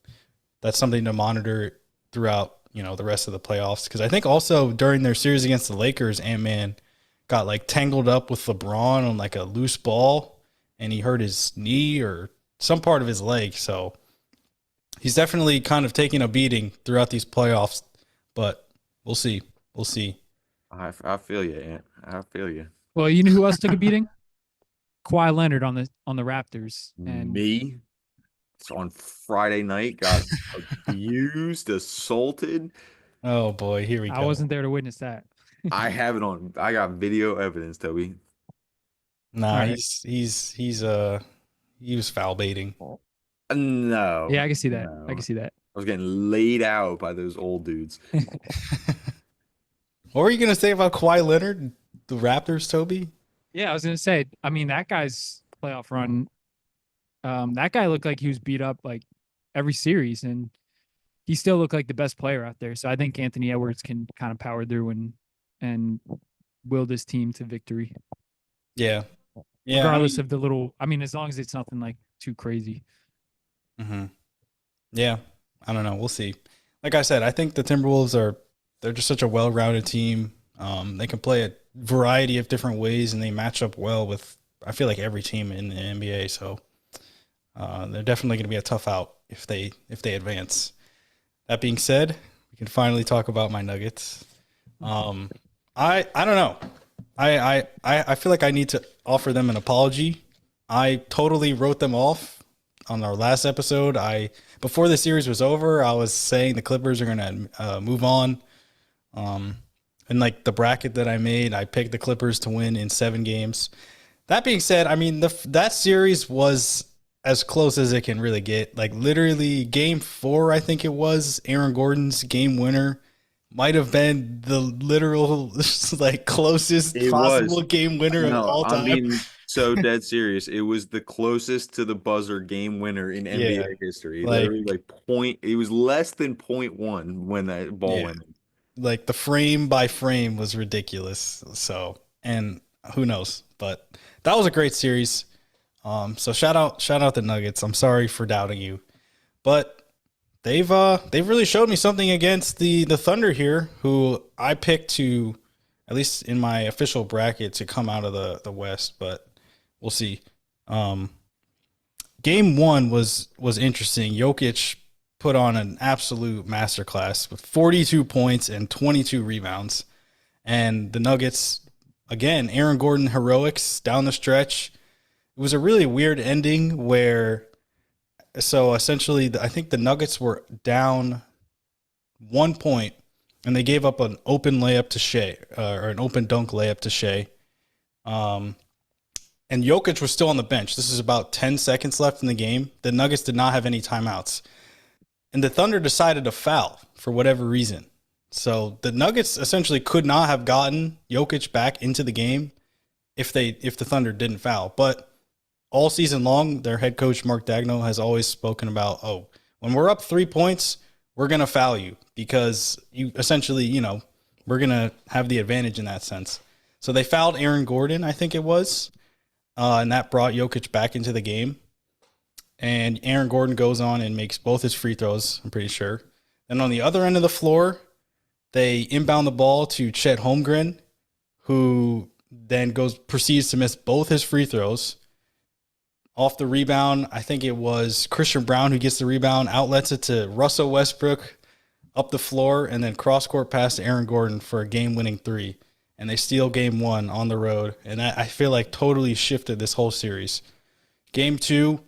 [SPEAKER 5] that's something to monitor throughout, you know, the rest of the playoffs. Because I think also during their series against the Lakers, Ant-Man got like tangled up with LeBron on like a loose ball and he hurt his knee or some part of his leg. So he's definitely kind of taking a beating throughout these playoffs, but we'll see. We'll see.
[SPEAKER 6] I feel you, Ant. I feel you.
[SPEAKER 3] Well, you know who else took a beating? Kawhi Leonard on the Raptors. And
[SPEAKER 6] Me? It's on Friday night, got abused, assaulted.
[SPEAKER 5] Oh boy, here we go.
[SPEAKER 3] I wasn't there to witness that.
[SPEAKER 6] I have it on. I got video evidence, Toby.
[SPEAKER 5] Nah,
[SPEAKER 3] Right.
[SPEAKER 5] he was foul baiting.
[SPEAKER 6] No.
[SPEAKER 3] Yeah, I can see that.
[SPEAKER 6] No.
[SPEAKER 3] I can see that.
[SPEAKER 6] I was getting laid out by those old dudes.
[SPEAKER 5] What were you gonna say about Kawhi Leonard, the Raptors, Toby?
[SPEAKER 3] Yeah, I was gonna say. I mean, that guy's playoff run. That guy looked like he was beat up like every series, and he still looked like the best player out there. So I think Anthony Edwards can kind of power through and will this team to victory.
[SPEAKER 5] Yeah. Yeah.
[SPEAKER 3] Regardless of the little. I mean, as long as it's nothing like too crazy.
[SPEAKER 5] Mm-hmm. Yeah. I don't know. We'll see. Like I said, I think the Timberwolves they're just such a well-rounded team. They can play a variety of different ways, and they match up well with, I feel like, every team in the NBA. So they're definitely going to be a tough out if they advance. That being said, we can finally talk about my Nuggets. I don't know. I feel like I need to offer them an apology. I totally wrote them off on our last episode. Before the series was over, I was saying the Clippers are going to move on. And like the bracket that I made, I picked the Clippers to win in 7 games. That being said, I mean, that series was as close as it can really get. Like literally game 4, I think it was, Aaron Gordon's game winner might have been the literal like closest possible game winner of all time.
[SPEAKER 6] I mean, so dead serious. It was the closest to the buzzer game winner in NBA history.
[SPEAKER 5] Like,
[SPEAKER 6] literally it was less than 0.1 when that ball went in.
[SPEAKER 5] Like the frame by frame was ridiculous. So, and who knows, but that was a great series. So shout out the Nuggets. I'm sorry for doubting you, but they've really showed me something against the Thunder here, who I picked to, at least in my official bracket, to come out of the West, but we'll see. Game 1 was interesting. Jokic put on an absolute masterclass with 42 points and 22 rebounds. And the Nuggets, again, Aaron Gordon heroics down the stretch. It was a really weird ending where, so essentially, I think the Nuggets were down 1 point and they gave up an open layup to Shea, or an open dunk layup to Shea. And Jokic was still on the bench. This is about 10 seconds left in the game. The Nuggets did not have any timeouts. And the Thunder decided to foul for whatever reason. So the Nuggets essentially could not have gotten Jokic back into the game if the Thunder didn't foul. But all season long, their head coach, Mark Daigneault, has always spoken about, when we're up 3 points, we're going to foul you because you essentially, we're going to have the advantage in that sense. So they fouled Aaron Gordon, I think it was. and that brought Jokic back into the game. And Aaron Gordon goes on and makes both his free throws, I'm pretty sure. And on the other end of the floor, they inbound the ball to Chet Holmgren, who then proceeds to miss both his free throws. Off the rebound, I think it was Christian Brown who gets the rebound, outlets it to Russell Westbrook up the floor, and then cross-court pass to Aaron Gordon for a game-winning three. And they steal game one on the road. And I feel like totally shifted this whole series. Game two,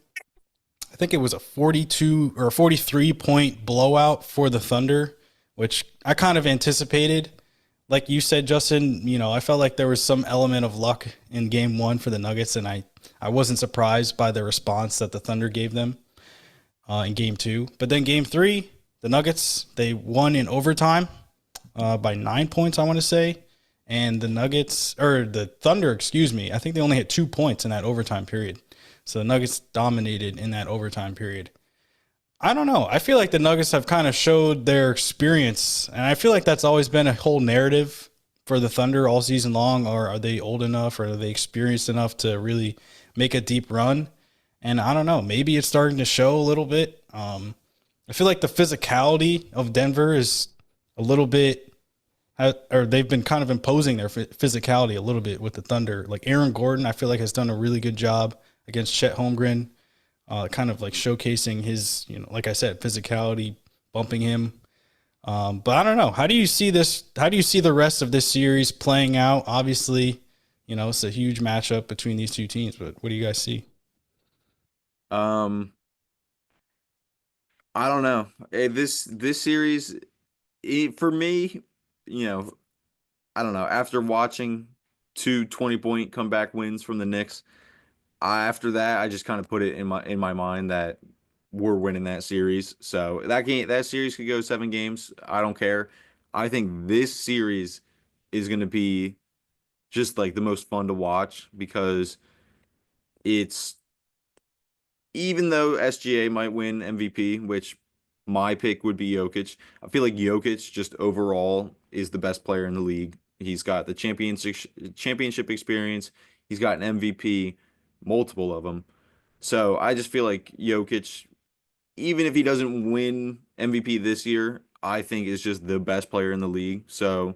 [SPEAKER 5] I think it was a 42 or a 43-point blowout for the Thunder, which I kind of anticipated. Like you said, Justin, I felt like there was some element of luck in game one for the Nuggets, and I wasn't surprised by the response that the Thunder gave them in game two. But then game three, the Nuggets, they won in overtime by 9 points, I want to say. And the Thunder, I think they only had 2 points in that overtime period. So the Nuggets dominated in that overtime period. I don't know. I feel like the Nuggets have kind of showed their experience, and I feel like that's always been a whole narrative for the Thunder all season long. Or are they old enough, or are they experienced enough to really make a deep run? And I don't know. Maybe it's starting to show a little bit. I feel like the physicality of Denver is a little bit, or they've been kind of imposing their physicality a little bit with the Thunder. Like Aaron Gordon, I feel like has done a really good job against Chet Holmgren, kind of like showcasing his, like I said, physicality, bumping him. But I don't know. How do you see this? How do you see the rest of this series playing out? Obviously, it's a huge matchup between these two teams, but what do you guys see?
[SPEAKER 6] I don't know. This series, for me, I don't know. After watching two 20-point comeback wins from the Knicks, after that, I just kind of put it in my mind that we're winning that series. So that series could go 7 games. I don't care. I think this series is going to be just like the most fun to watch because it's, even though SGA might win MVP, which my pick would be Jokic, I feel like Jokic just overall is the best player in the league. He's got the championship experience. He's got an MVP, multiple of them. So I just feel like Jokic, even if he doesn't win MVP this year, I think is just the best player in the league. So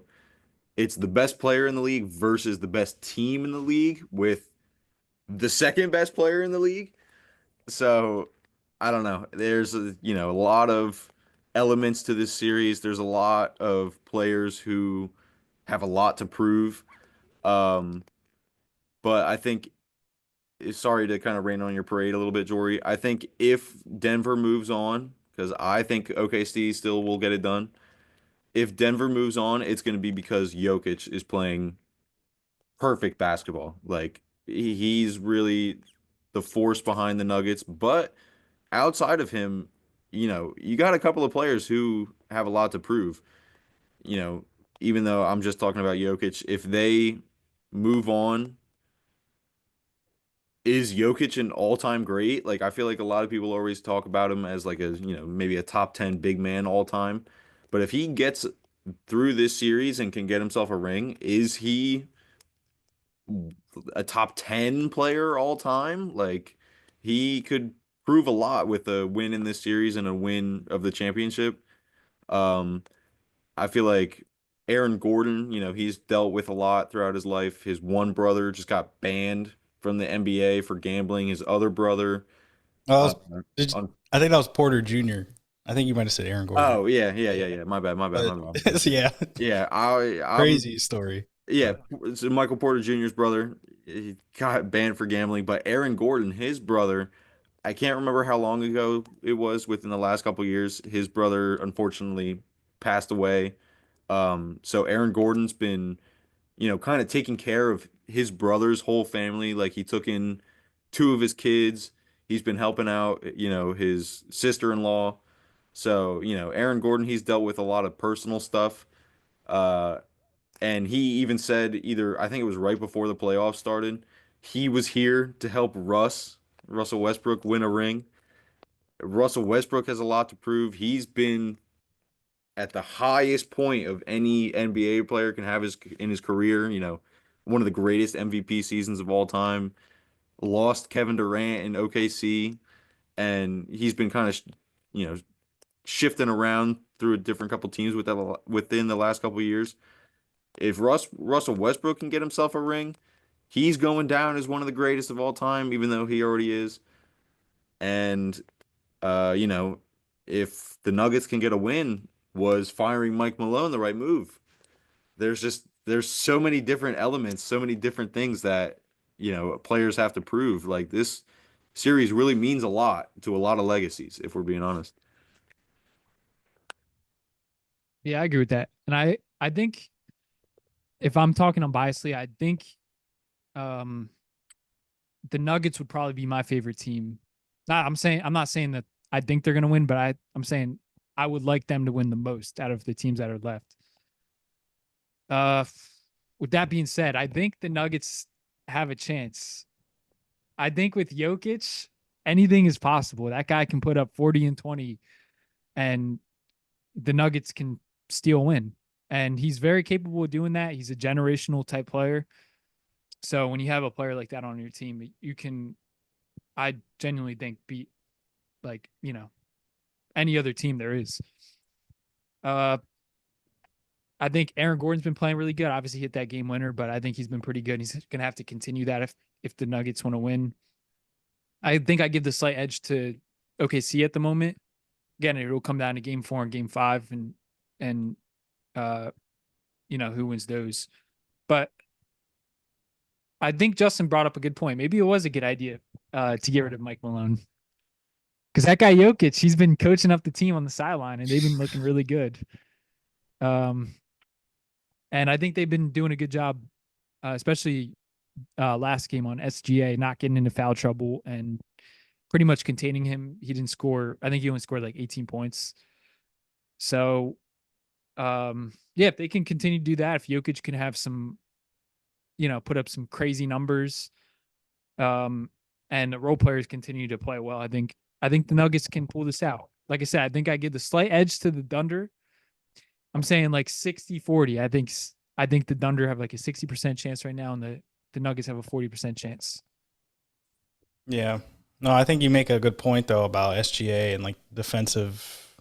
[SPEAKER 6] it's the best player in the league versus the best team in the league with the second best player in the league. So I don't know. There's a lot of elements to this series. There's a lot of players who have a lot to prove. Um, but I think, sorry to kind of rain on your parade a little bit, Jory. I think if Denver moves on, because I think OKC still will get it done. If Denver moves on, it's going to be because Jokic is playing perfect basketball. Like he's really the force behind the Nuggets. But outside of him, you got a couple of players who have a lot to prove. You know, even though I'm just talking about Jokic, if they move on, is Jokic an all-time great? Like I feel like a lot of people always talk about him as like maybe a top 10 big man all time. But if he gets through this series and can get himself a ring, is he a top 10 player all time? Like he could prove a lot with a win in this series and a win of the championship. Um, I feel like Aaron Gordon, he's dealt with a lot throughout his life. His one brother just got banned from the NBA for gambling. His other brother,
[SPEAKER 5] Oh,
[SPEAKER 6] uh, on,
[SPEAKER 5] I think that was Porter Jr. I think you might have said Aaron Gordon.
[SPEAKER 6] oh yeah. My bad.
[SPEAKER 5] Yeah,
[SPEAKER 6] Yeah, I'm
[SPEAKER 5] crazy story.
[SPEAKER 6] yeah. So Michael Porter Jr.'s brother, he got banned for gambling, but Aaron Gordon, his brother, I can't remember how long ago it was within the last couple years. His brother unfortunately passed away. So Aaron Gordon's been, kind of taking care of his brother's whole family. Like he took in 2 of his kids. He's been helping out, his sister-in-law. So, Aaron Gordon, he's dealt with a lot of personal stuff. Uh, and he even said I think it was right before the playoffs started, he was here to help Russell Westbrook win a ring. Russell Westbrook has a lot to prove. He's been at the highest point of any NBA player can have in his career, one of the greatest MVP seasons of all time. lost Kevin Durant in OKC, and he's been kind of, you know, shifting around through a different couple teams within the last couple of years. If Russell Westbrook can get himself a ring, he's going down as one of the greatest of all time, even though he already is. And you know, if the Nuggets can get a win, was firing Mike Malone the right move? There's so many different elements, so many different things that, you know, players have to prove. Like, this series really means a lot to a lot of legacies, if we're being honest.
[SPEAKER 3] Yeah, I agree with that. And I think if I'm talking unbiasedly, I think um the Nuggets would probably be my favorite team. I'm not saying that I think they're gonna win, but I'm saying I would like them to win the most out of the teams that are left. Uh with that being said, I think the Nuggets have a chance. I think with Jokic, anything is possible. That guy can put up 40 and 20, and the Nuggets can still win. And he's very capable of doing that. He's a generational type player. So when you have a player like that on your team, you can, I genuinely think, beat, like, you know, any other team there is. I think Aaron Gordon's been playing really good. Obviously hit that game winner, but I think he's been pretty good. He's going to have to continue that if the Nuggets want to win. I think I give the slight edge to OKC at the moment. Again, it'll come down to game 4 and game 5 and you know, who wins those. But I think Justin brought up a good point. Maybe it was a good idea to get rid of Mike Malone. Because that guy Jokic, he's been coaching up the team on the sideline, and they've been looking really good. And I think they've been doing a good job, especially last game on SGA, not getting into foul trouble and pretty much containing him. He didn't score. I think he only scored like 18 points. So, yeah, if they can continue to do that, if Jokic can have some, you know, put up some crazy numbers, and the role players continue to play well, I think the Nuggets can pull this out. Like I said, I think I give the slight edge to the Thunder. I'm saying like 60-40. I think the Thunder have like a 60% chance right now, and the Nuggets have a 40% chance.
[SPEAKER 5] Yeah. No, I think you make a good point though about SGA and like defensive,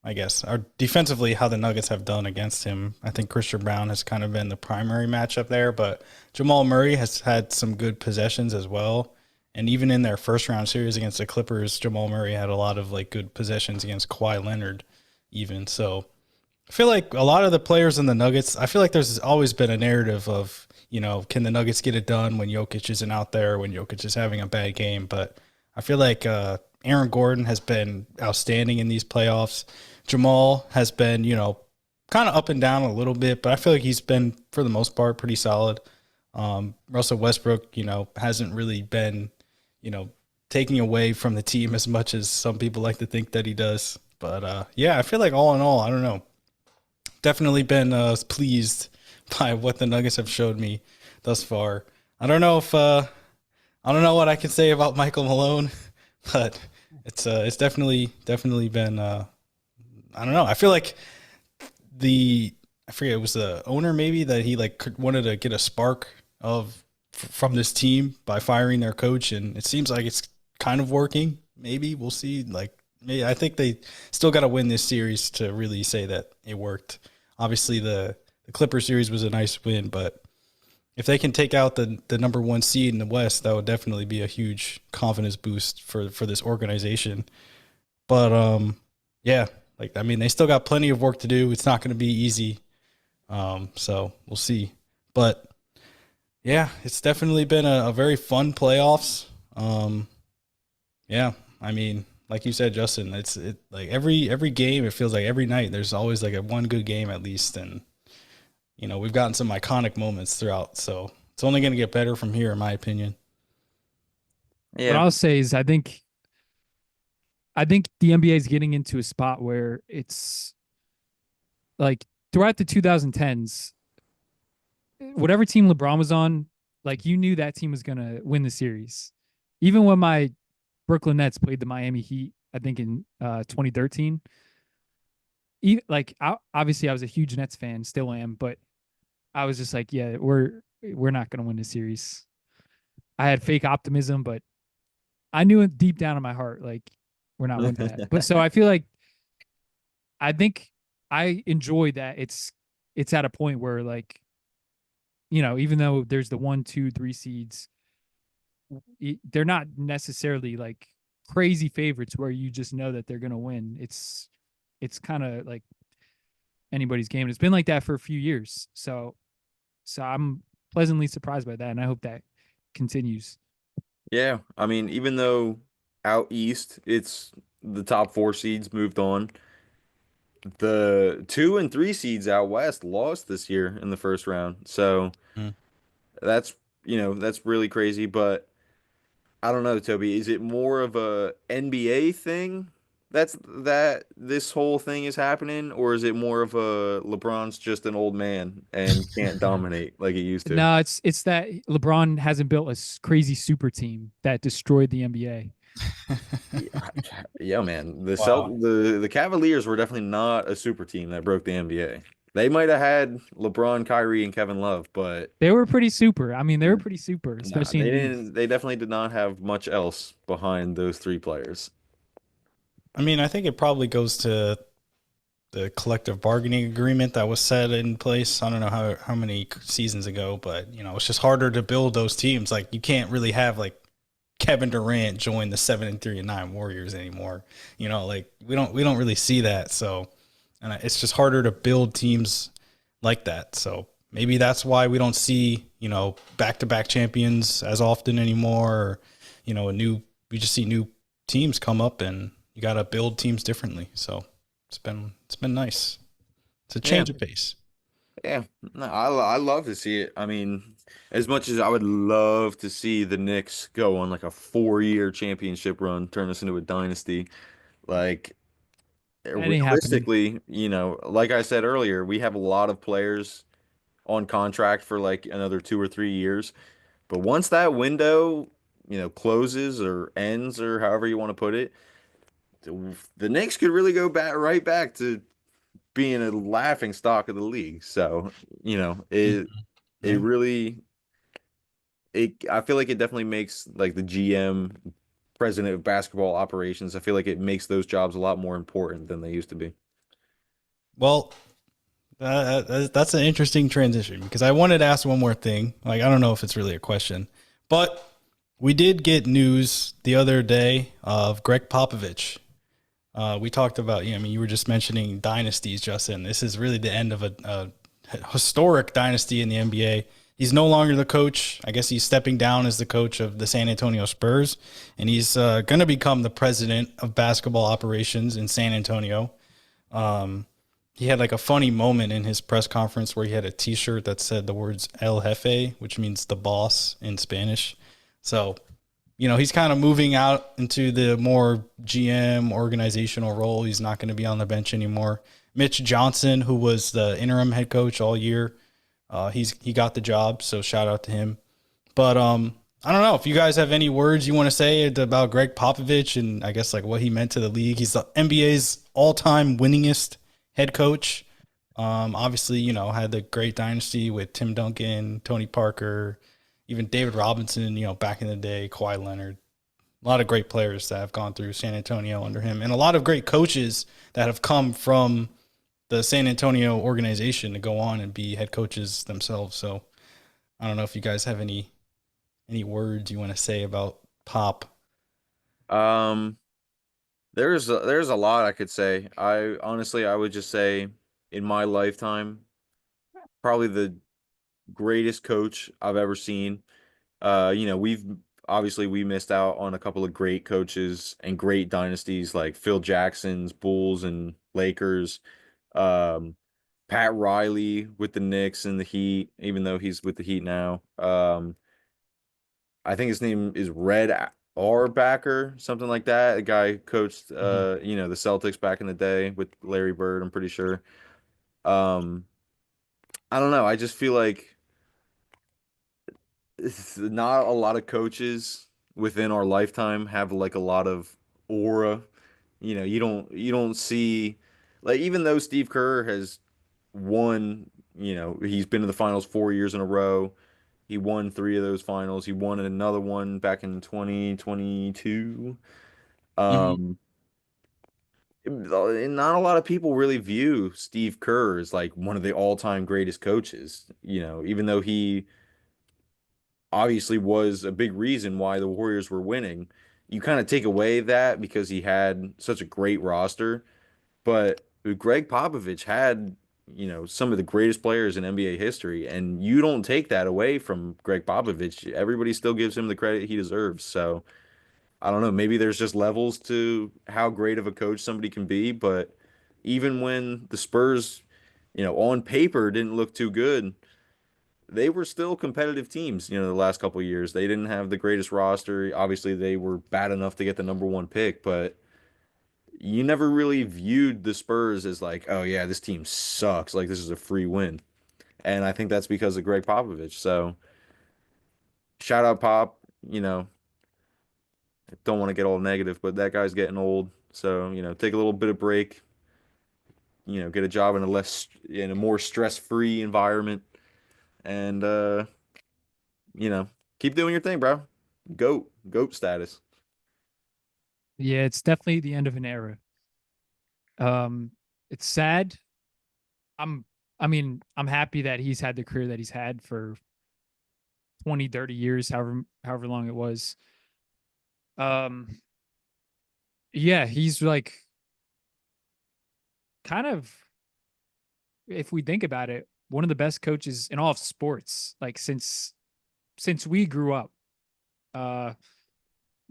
[SPEAKER 5] I guess, or defensively how the Nuggets have done against him. I think Christian Brown has kind of been the primary matchup there, but Jamal Murray has had some good possessions as well. And even in their first round series against the Clippers, Jamal Murray had a lot of like good possessions against Kawhi Leonard even. So I feel like a lot of the players in the Nuggets, I feel like there's always been a narrative of, you know, can the Nuggets get it done when Jokic isn't out there, when Jokic is having a bad game? But I feel like Aaron Gordon has been outstanding in these playoffs. Jamal has been, you know, kind of up and down a little bit, but I feel like he's been, for the most part, pretty solid. Russell Westbrook, you know, hasn't really been, you know, taking away from the team as much as some people like to think that he does. But yeah, I feel like all in all, I don't know. Definitely been pleased by what the Nuggets have showed me thus far. I don't know what I can say about Michael Malone, but it's definitely been I don't know. I feel like I forget, it was the owner maybe that he like wanted to get a spark from this team by firing their coach, and it seems like it's kind of working. Maybe we'll see. Like, maybe I think they still got to win this series to really say that it worked. Obviously, the Clipper series was a nice win, but if they can take out the number 1 seed in the West, that would definitely be a huge confidence boost for this organization. But yeah, like, I mean, they still got plenty of work to do. It's not going to be easy. So we'll see. But yeah, it's definitely been a very fun playoffs. Yeah, I mean, like you said, Justin, it's like every game, it feels like every night there's always like a one good game at least, and you know, we've gotten some iconic moments throughout, so it's only going to get better from here, in my opinion.
[SPEAKER 3] What I'll say is I think the NBA is getting into a spot where it's like throughout the 2010s, whatever team LeBron was on, like, you knew that team was going to win the series. Even when my Brooklyn Nets played the Miami Heat, I think in 2013, like, obviously I was a huge Nets fan, still am, but I was just like, yeah, we're not going to win the series. I had fake optimism, but I knew it deep down in my heart, like we're not winning that. But so I feel like I think I enjoy that it's at a point where like, even though there's the 1, 2, 3 seeds, they're not necessarily like crazy favorites where you just know that they're gonna win. It's kind of like anybody's game. And it's been like that for a few years. So I'm pleasantly surprised by that, and I hope that continues.
[SPEAKER 6] Yeah, I mean, even though out east it's the top four seeds moved on, the 2 and 3 seeds out west lost this year in the first round. So
[SPEAKER 5] Mm.
[SPEAKER 6] that's that's really crazy. But I don't know, Toby. Is it more of a NBA thing that this whole thing is happening, or is it more of a LeBron's just an old man and can't dominate like he used to?
[SPEAKER 3] No, it's that LeBron hasn't built a crazy super team that destroyed the NBA.
[SPEAKER 6] Yeah, yeah, man.
[SPEAKER 5] Wow.
[SPEAKER 6] The Cavaliers were definitely not a super team that broke the NBA. They might have had LeBron, Kyrie, and Kevin Love, but
[SPEAKER 3] They were pretty super. I mean, they were pretty super,
[SPEAKER 6] nah,
[SPEAKER 3] especially in
[SPEAKER 6] they
[SPEAKER 3] the East.
[SPEAKER 6] didn't. They definitely did not have much else behind those three players.
[SPEAKER 5] I mean, I think it probably goes to the collective bargaining agreement that was set in place. I don't know how many seasons ago, but it's just harder to build those teams. Like you can't really have like Kevin Durant join the 7-3-9 Warriors anymore. Like we don't really see that. So, and it's just harder to build teams like that. So maybe that's why we don't see back-to-back champions as often anymore. Or, we just see new teams come up, and you got to build teams differently. So it's been nice. It's a
[SPEAKER 6] Yeah,
[SPEAKER 5] change of pace.
[SPEAKER 6] yeah. No, I love to see it. I mean, as much as I would love to see the Knicks go on like a 4-year championship run, turn this into a dynasty, like
[SPEAKER 3] That ain't happening.
[SPEAKER 6] realistically, like I said earlier, we have a lot of players on contract for like another 2 or 3 years. But once that window, closes or ends or however you want to put it, the Knicks could really go back right back to being a laughing stock of the league. So,
[SPEAKER 5] Mhm.
[SPEAKER 6] it
[SPEAKER 5] Yeah.
[SPEAKER 6] really I feel like it definitely makes like the GM, president of basketball operations, I feel like it makes those jobs a lot more important than they used to be.
[SPEAKER 5] Well, that's an interesting transition because I wanted to ask one more thing. Like, I don't know if it's really a question, but we did get news the other day of Gregg Popovich. We talked about, I mean, you were just mentioning dynasties, Justin. This is really the end of a historic dynasty in the NBA. He's no longer the coach. I guess he's stepping down as the coach of the San Antonio Spurs, and he's going to become the president of basketball operations in San Antonio. He had like a funny moment in his press conference where he had a T-shirt that said the words El Jefe, which means the boss in Spanish. So, he's kind of moving out into the more GM organizational role. He's not going to be on the bench anymore. Mitch Johnson, who was the interim head coach all year, he got the job. So shout out to him. But I don't know if you guys have any words you want to say about Gregg Popovich and I guess like what he meant to the league. He's the NBA's all-time winningest head coach. Obviously, had the great dynasty with Tim Duncan, Tony Parker, even David Robinson, back in the day, Kawhi Leonard. A lot of great players that have gone through San Antonio under him, and a lot of great coaches that have come from the San Antonio organization to go on and be head coaches themselves. So I don't know if you guys have any words you want to say about Pop.
[SPEAKER 6] Um, there's a lot I could say. I honestly I would just say in my lifetime, probably the greatest coach I've ever seen. We've obviously we missed out on a couple of great coaches and great dynasties like Phil Jackson's Bulls and Lakers. Um, Pat Riley with the Knicks and the Heat, even though he's with the Heat now. I think his name is Red Auerbach, something like that. A guy who coached
[SPEAKER 5] Mhm.
[SPEAKER 6] the Celtics back in the day with Larry Bird, I'm pretty sure. Um, I don't know. I just feel like it's not a lot of coaches within our lifetime have like a lot of aura. You don't see like even though Steve Kerr has won, he's been to the finals 4 years in a row. He won 3 of those finals. He won another one back in 2022. Um, not a lot of people really view Steve Kerr as like one of the all-time greatest coaches, even though he obviously was a big reason why the Warriors were winning. You kind of take away that because he had such a great roster, but Gregg Popovich had, some of the greatest players in NBA history, and you don't take that away from Gregg Popovich. Everybody still gives him the credit he deserves. So I don't know, maybe there's just levels to how great of a coach somebody can be, but even when the Spurs, on paper didn't look too good, they were still competitive teams, the last couple of years. They didn't have the greatest roster. Obviously, they were bad enough to get the number 1 pick, but you never really viewed the Spurs as like, oh yeah, this team sucks. Like this is a free win. And I think that's because of Gregg Popovich. So shout out Pop, don't want to get all negative, but that guy's getting old. So, take a little bit of break, get a job in a more stress-free environment and you know, keep doing your thing, bro. Goat status.
[SPEAKER 3] Yeah, it's definitely the end of an era. It's sad. I'm happy that he's had the career that he's had for 20, 30 years, however long it was. Yeah, he's like kind of, if we think about it, one of the best coaches in all of sports, like since we grew up.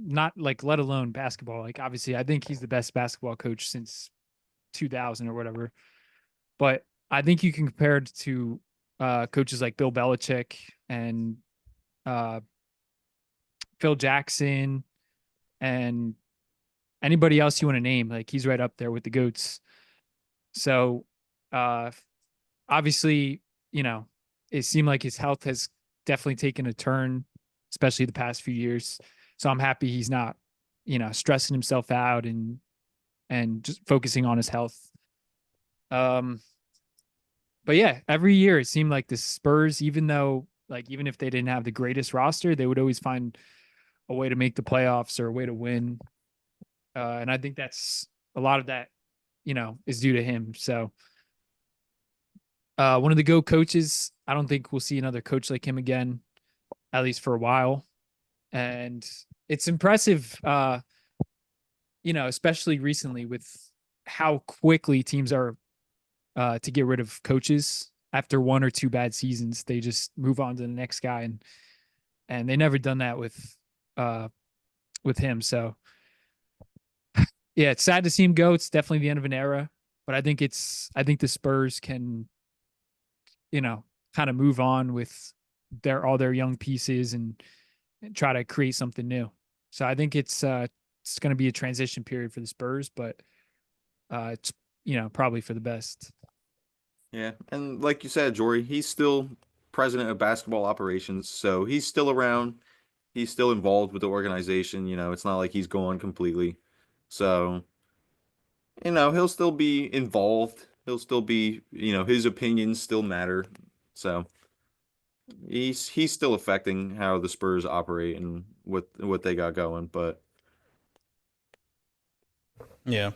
[SPEAKER 3] Not like let alone basketball. Like obviously I think he's the best basketball coach since 2000 or whatever. But I think you can compare it to coaches like Bill Belichick and uh, Phil Jackson and anybody else you want to name. Like he's right up there with the GOATs. So obviously, it seemed like his health has definitely taken a turn, especially the past few years. So I'm happy he's not, stressing himself out and just focusing on his health. But yeah, every year it seemed like the Spurs, even if they didn't have the greatest roster, they would always find a way to make the playoffs or a way to win. And I think that's a lot of that, is due to him. So one of the GOAT coaches, I don't think we'll see another coach like him again, at least for a while. And it's impressive, especially recently with how quickly teams are to get rid of coaches after 1 or 2 bad seasons. They just move on to the next guy, and they never done that with him. So yeah, it's sad to see him go. It's definitely the end of an era, but I think the Spurs can, kind of move on with all their young pieces and try to create something new. So I think it's going to be a transition period for the Spurs, but it's probably for the best.
[SPEAKER 6] Yeah, and like you said, Jory, he's still president of basketball operations, so he's still around. He's still involved with the organization. It's not like he's gone completely. So, he'll still be involved. He'll still be, his opinions still matter. So he's still affecting how the Spurs operate and what they got going. But
[SPEAKER 5] Yeah.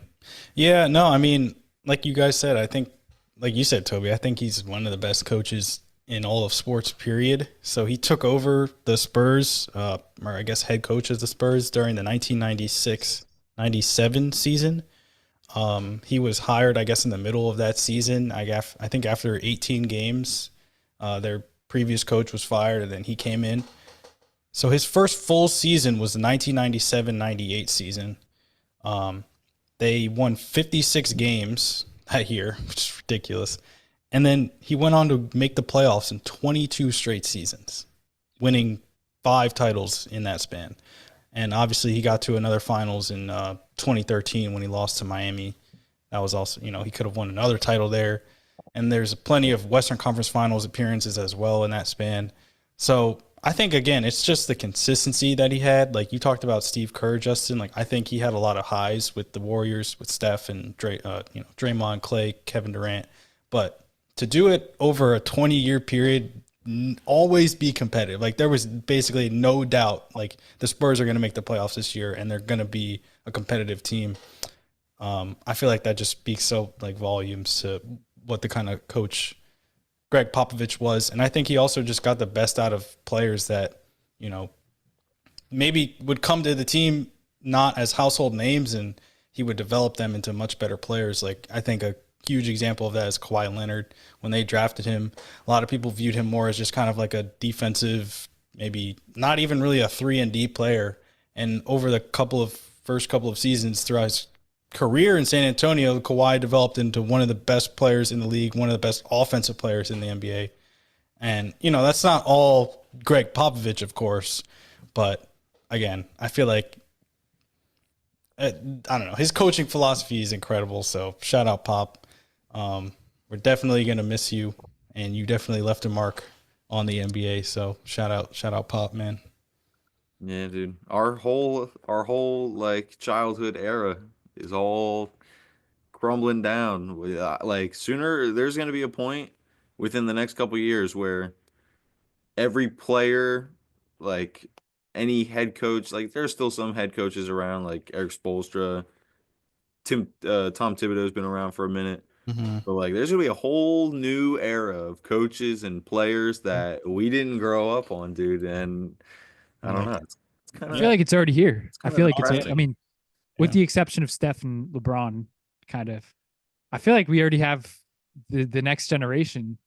[SPEAKER 5] Yeah, no, I mean, like you guys said, I think, like you said, Toby, I think he's one of the best coaches in all of sports, period. So he took over the Spurs, or I guess head coach of the Spurs during the 1996-97 season. He was hired, I guess, in the middle of that season. I think after 18 games, their previous coach was fired, and then he came in. So his first full season was the 1997-98 season. They won 56 games that year, which is ridiculous. And then he went on to make the playoffs in 22 straight seasons, winning 5 titles in that span. And obviously he got to another finals in 2013 when he lost to Miami. That was also, he could have won another title there. And there's plenty of Western Conference Finals appearances as well in that span. So I think, again, it's just the consistency that he had. Like you talked about Steve Kerr, Justin. Like I think he had a lot of highs with the Warriors, with Steph and Draymond, Clay, Kevin Durant. But to do it over a 20-year period always be competitive. Like there was basically no doubt like the Spurs are going to make the playoffs this year and they're going to be a competitive team. I feel like that just speaks so like volumes to what the kind of coach Gregg Popovich was. And I think he also just got the best out of players that, you know, maybe would come to the team not as household names, and he would develop them into much better players. Like I think a huge example of that is Kawhi Leonard. When they drafted him, a lot of people viewed him more as just kind of like a defensive, maybe not even really a 3-and-D player. And over the first couple of seasons throughout his career in San Antonio, Kawhi developed into one of the best players in the league, one of the best offensive players in the NBA. And, you know, that's not all Gregg Popovich, of course, but again, I feel like, I don't know, his coaching philosophy is incredible. So shout out Pop. We're definitely going to miss you, and you definitely left a mark on the NBA. So shout out Pop, man.
[SPEAKER 6] Yeah, dude. Our whole like childhood era is all crumbling down. Like sooner, there's going to be a point within the next couple years where every player, like any head coach, like there's still some head coaches around, like Eric Spoelstra, Tom Thibodeau's been around for a minute, but like there's gonna be a whole new era of coaches and players that we didn't grow up on, dude. And I don't know, it's kind
[SPEAKER 3] I
[SPEAKER 6] of
[SPEAKER 3] feel like it's already here. I
[SPEAKER 6] kinda
[SPEAKER 3] feel like it's. I
[SPEAKER 6] depressing.
[SPEAKER 3] mean, with
[SPEAKER 5] Yeah.
[SPEAKER 3] the exception of Steph and LeBron, kind of. I feel like we already have the next generation.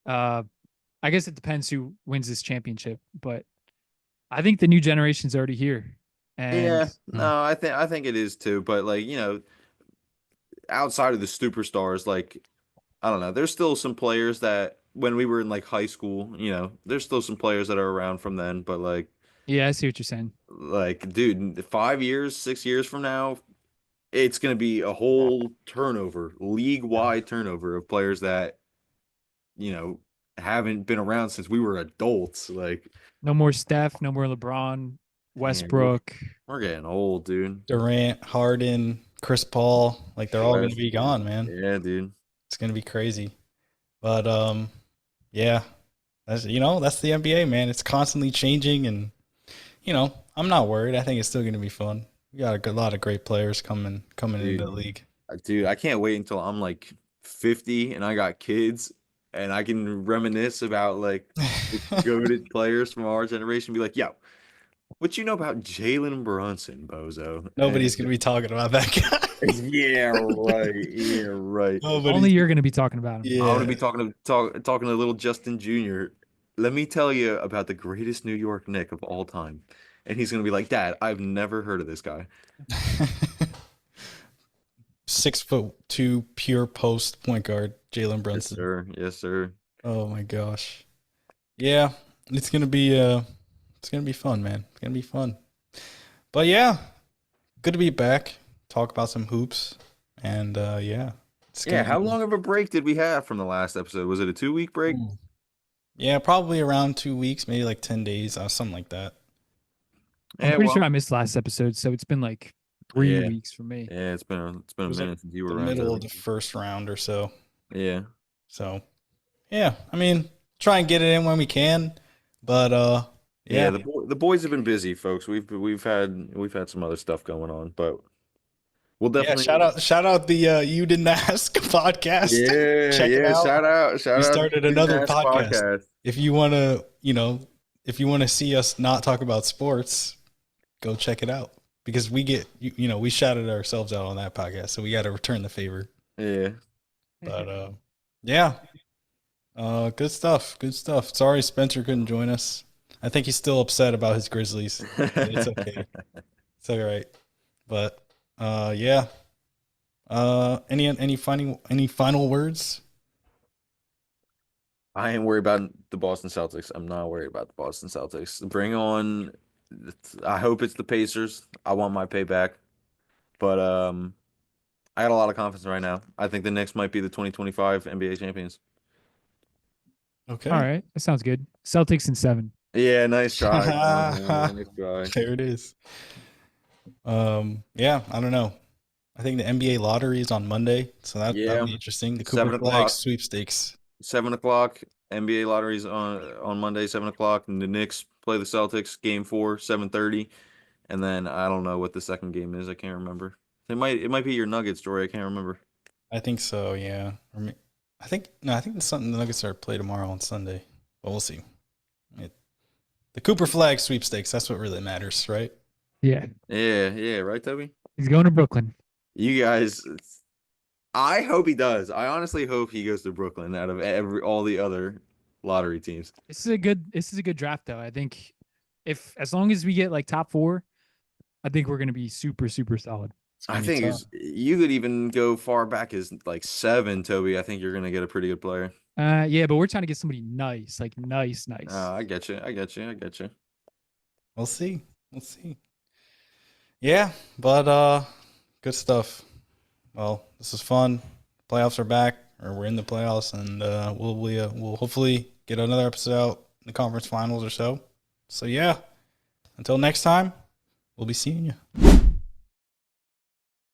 [SPEAKER 3] I guess it depends who wins this championship, but I think the new generation's already here. And
[SPEAKER 6] Yeah, no, I think it is too, but like outside of the superstars, like I don't know, there's still some players that when we were in like high school, there's still some players that are around from then, but
[SPEAKER 3] yeah, I see what you're saying.
[SPEAKER 6] like dude, 5 years, 6 years from now, it's gonna be a whole turnover, league-wide turnover of players that, you know, haven't been around since we were adults. Like,
[SPEAKER 3] No more Steph, no more LeBron,
[SPEAKER 6] man, we're,
[SPEAKER 3] Westbrook.
[SPEAKER 6] we're getting old, dude.
[SPEAKER 5] Durant, Harden, Chris Paul, like they're all going to be gone, man.
[SPEAKER 6] Yeah, dude.
[SPEAKER 5] It's going to be crazy. But yeah, that's the NBA, man. It's constantly changing, and I'm not worried. I think it's still going to be fun. We got a lot of great players coming into the league.
[SPEAKER 6] Dude, I can't wait until I'm like 50 and I got kids and I can reminisce about like the goated players from our generation. Be like, yo, what you know about Jalen Brunson, bozo?
[SPEAKER 5] Nobody's going to be talking about that guy.
[SPEAKER 6] Yeah, right. Yeah, right.
[SPEAKER 3] Only you're going to be talking about him.
[SPEAKER 6] I'm gonna be talking to little Justin Jr. Let me tell you about the greatest New York Knick of all time. And he's gonna be like, Dad, I've never heard of this guy.
[SPEAKER 5] 6'2" pure post point guard, Jalen Brunson.
[SPEAKER 6] Yes, sir. Yes, sir.
[SPEAKER 5] Oh my gosh. Yeah, it's gonna be fun, man. It's gonna be fun. But yeah, good to be back. Talk about some hoops, and yeah.
[SPEAKER 6] How long of a break did we have from the last episode? Was it a 2-week break?
[SPEAKER 5] Yeah, probably around 2 weeks, maybe like 10 days, something like that.
[SPEAKER 3] I'm pretty sure I missed last episode, so it's been like 3 weeks for me.
[SPEAKER 6] Yeah, it's been a minute since you were
[SPEAKER 5] the
[SPEAKER 6] around.
[SPEAKER 5] Middle of the first round or so.
[SPEAKER 6] Yeah.
[SPEAKER 5] So, yeah, I mean, try and get it in when we can, but yeah.
[SPEAKER 6] The boys have been busy, folks. We've had some other stuff going on, but we'll definitely
[SPEAKER 5] shout out the You Didn't Ask podcast.
[SPEAKER 6] Yeah,
[SPEAKER 5] Check it out.
[SPEAKER 6] Shout out.
[SPEAKER 5] We started another podcast.
[SPEAKER 6] podcast.
[SPEAKER 5] If you want to see us not talk about sports, go check it out, because we get we shouted ourselves out on that podcast, so we got to return the favor.
[SPEAKER 6] Yeah.
[SPEAKER 5] But yeah. Good stuff. Sorry Spencer couldn't join us. I think he's still upset about his Grizzlies. But it's okay. It's all right. But yeah. Any final words?
[SPEAKER 6] I ain't worried about the Boston Celtics. I'm not worried about the Boston Celtics. Bring on. I hope it's the Pacers. I want my payback. But I got a lot of confidence right now. I think the Knicks might be the 2025 NBA champions.
[SPEAKER 5] Okay.
[SPEAKER 3] All right. That sounds good. Celtics in 7.
[SPEAKER 6] Yeah, nice try. Nice try.
[SPEAKER 5] There it is. Yeah, I don't know. I think the NBA lottery is on Monday, so that'll be interesting. The Cooper Flag sweepstakes.
[SPEAKER 6] 7 o'clock. NBA lotteries on Monday, 7 o'clock, and the Knicks play the Celtics. Game 4, 7:30, and then I don't know what the second game is. I can't remember. It might be your Nuggets, Jory. I can't remember.
[SPEAKER 5] I think so. Yeah. I think the Nuggets are play tomorrow on Sunday, but we'll see. The Cooper Flag sweepstakes. That's what really matters, right?
[SPEAKER 3] Yeah.
[SPEAKER 6] Yeah, right, Toby.
[SPEAKER 3] He's going to Brooklyn.
[SPEAKER 6] You guys, I hope he does. I honestly hope he goes to Brooklyn out of all the other lottery teams.
[SPEAKER 3] This is a good draft though. I think as long as we get like top 4, I think we're going to be super, super solid.
[SPEAKER 6] I think you could even go far back as like 7, Toby. I think you're going to get a pretty good player.
[SPEAKER 3] Yeah, but we're trying to get somebody nice, like nice.
[SPEAKER 6] I get you.
[SPEAKER 5] We'll see. Yeah, but good stuff. Well, this is fun. Playoffs are back, or we're in the playoffs, and we'll hopefully get another episode out in the conference finals or so. So yeah, until next time, we'll be seeing you.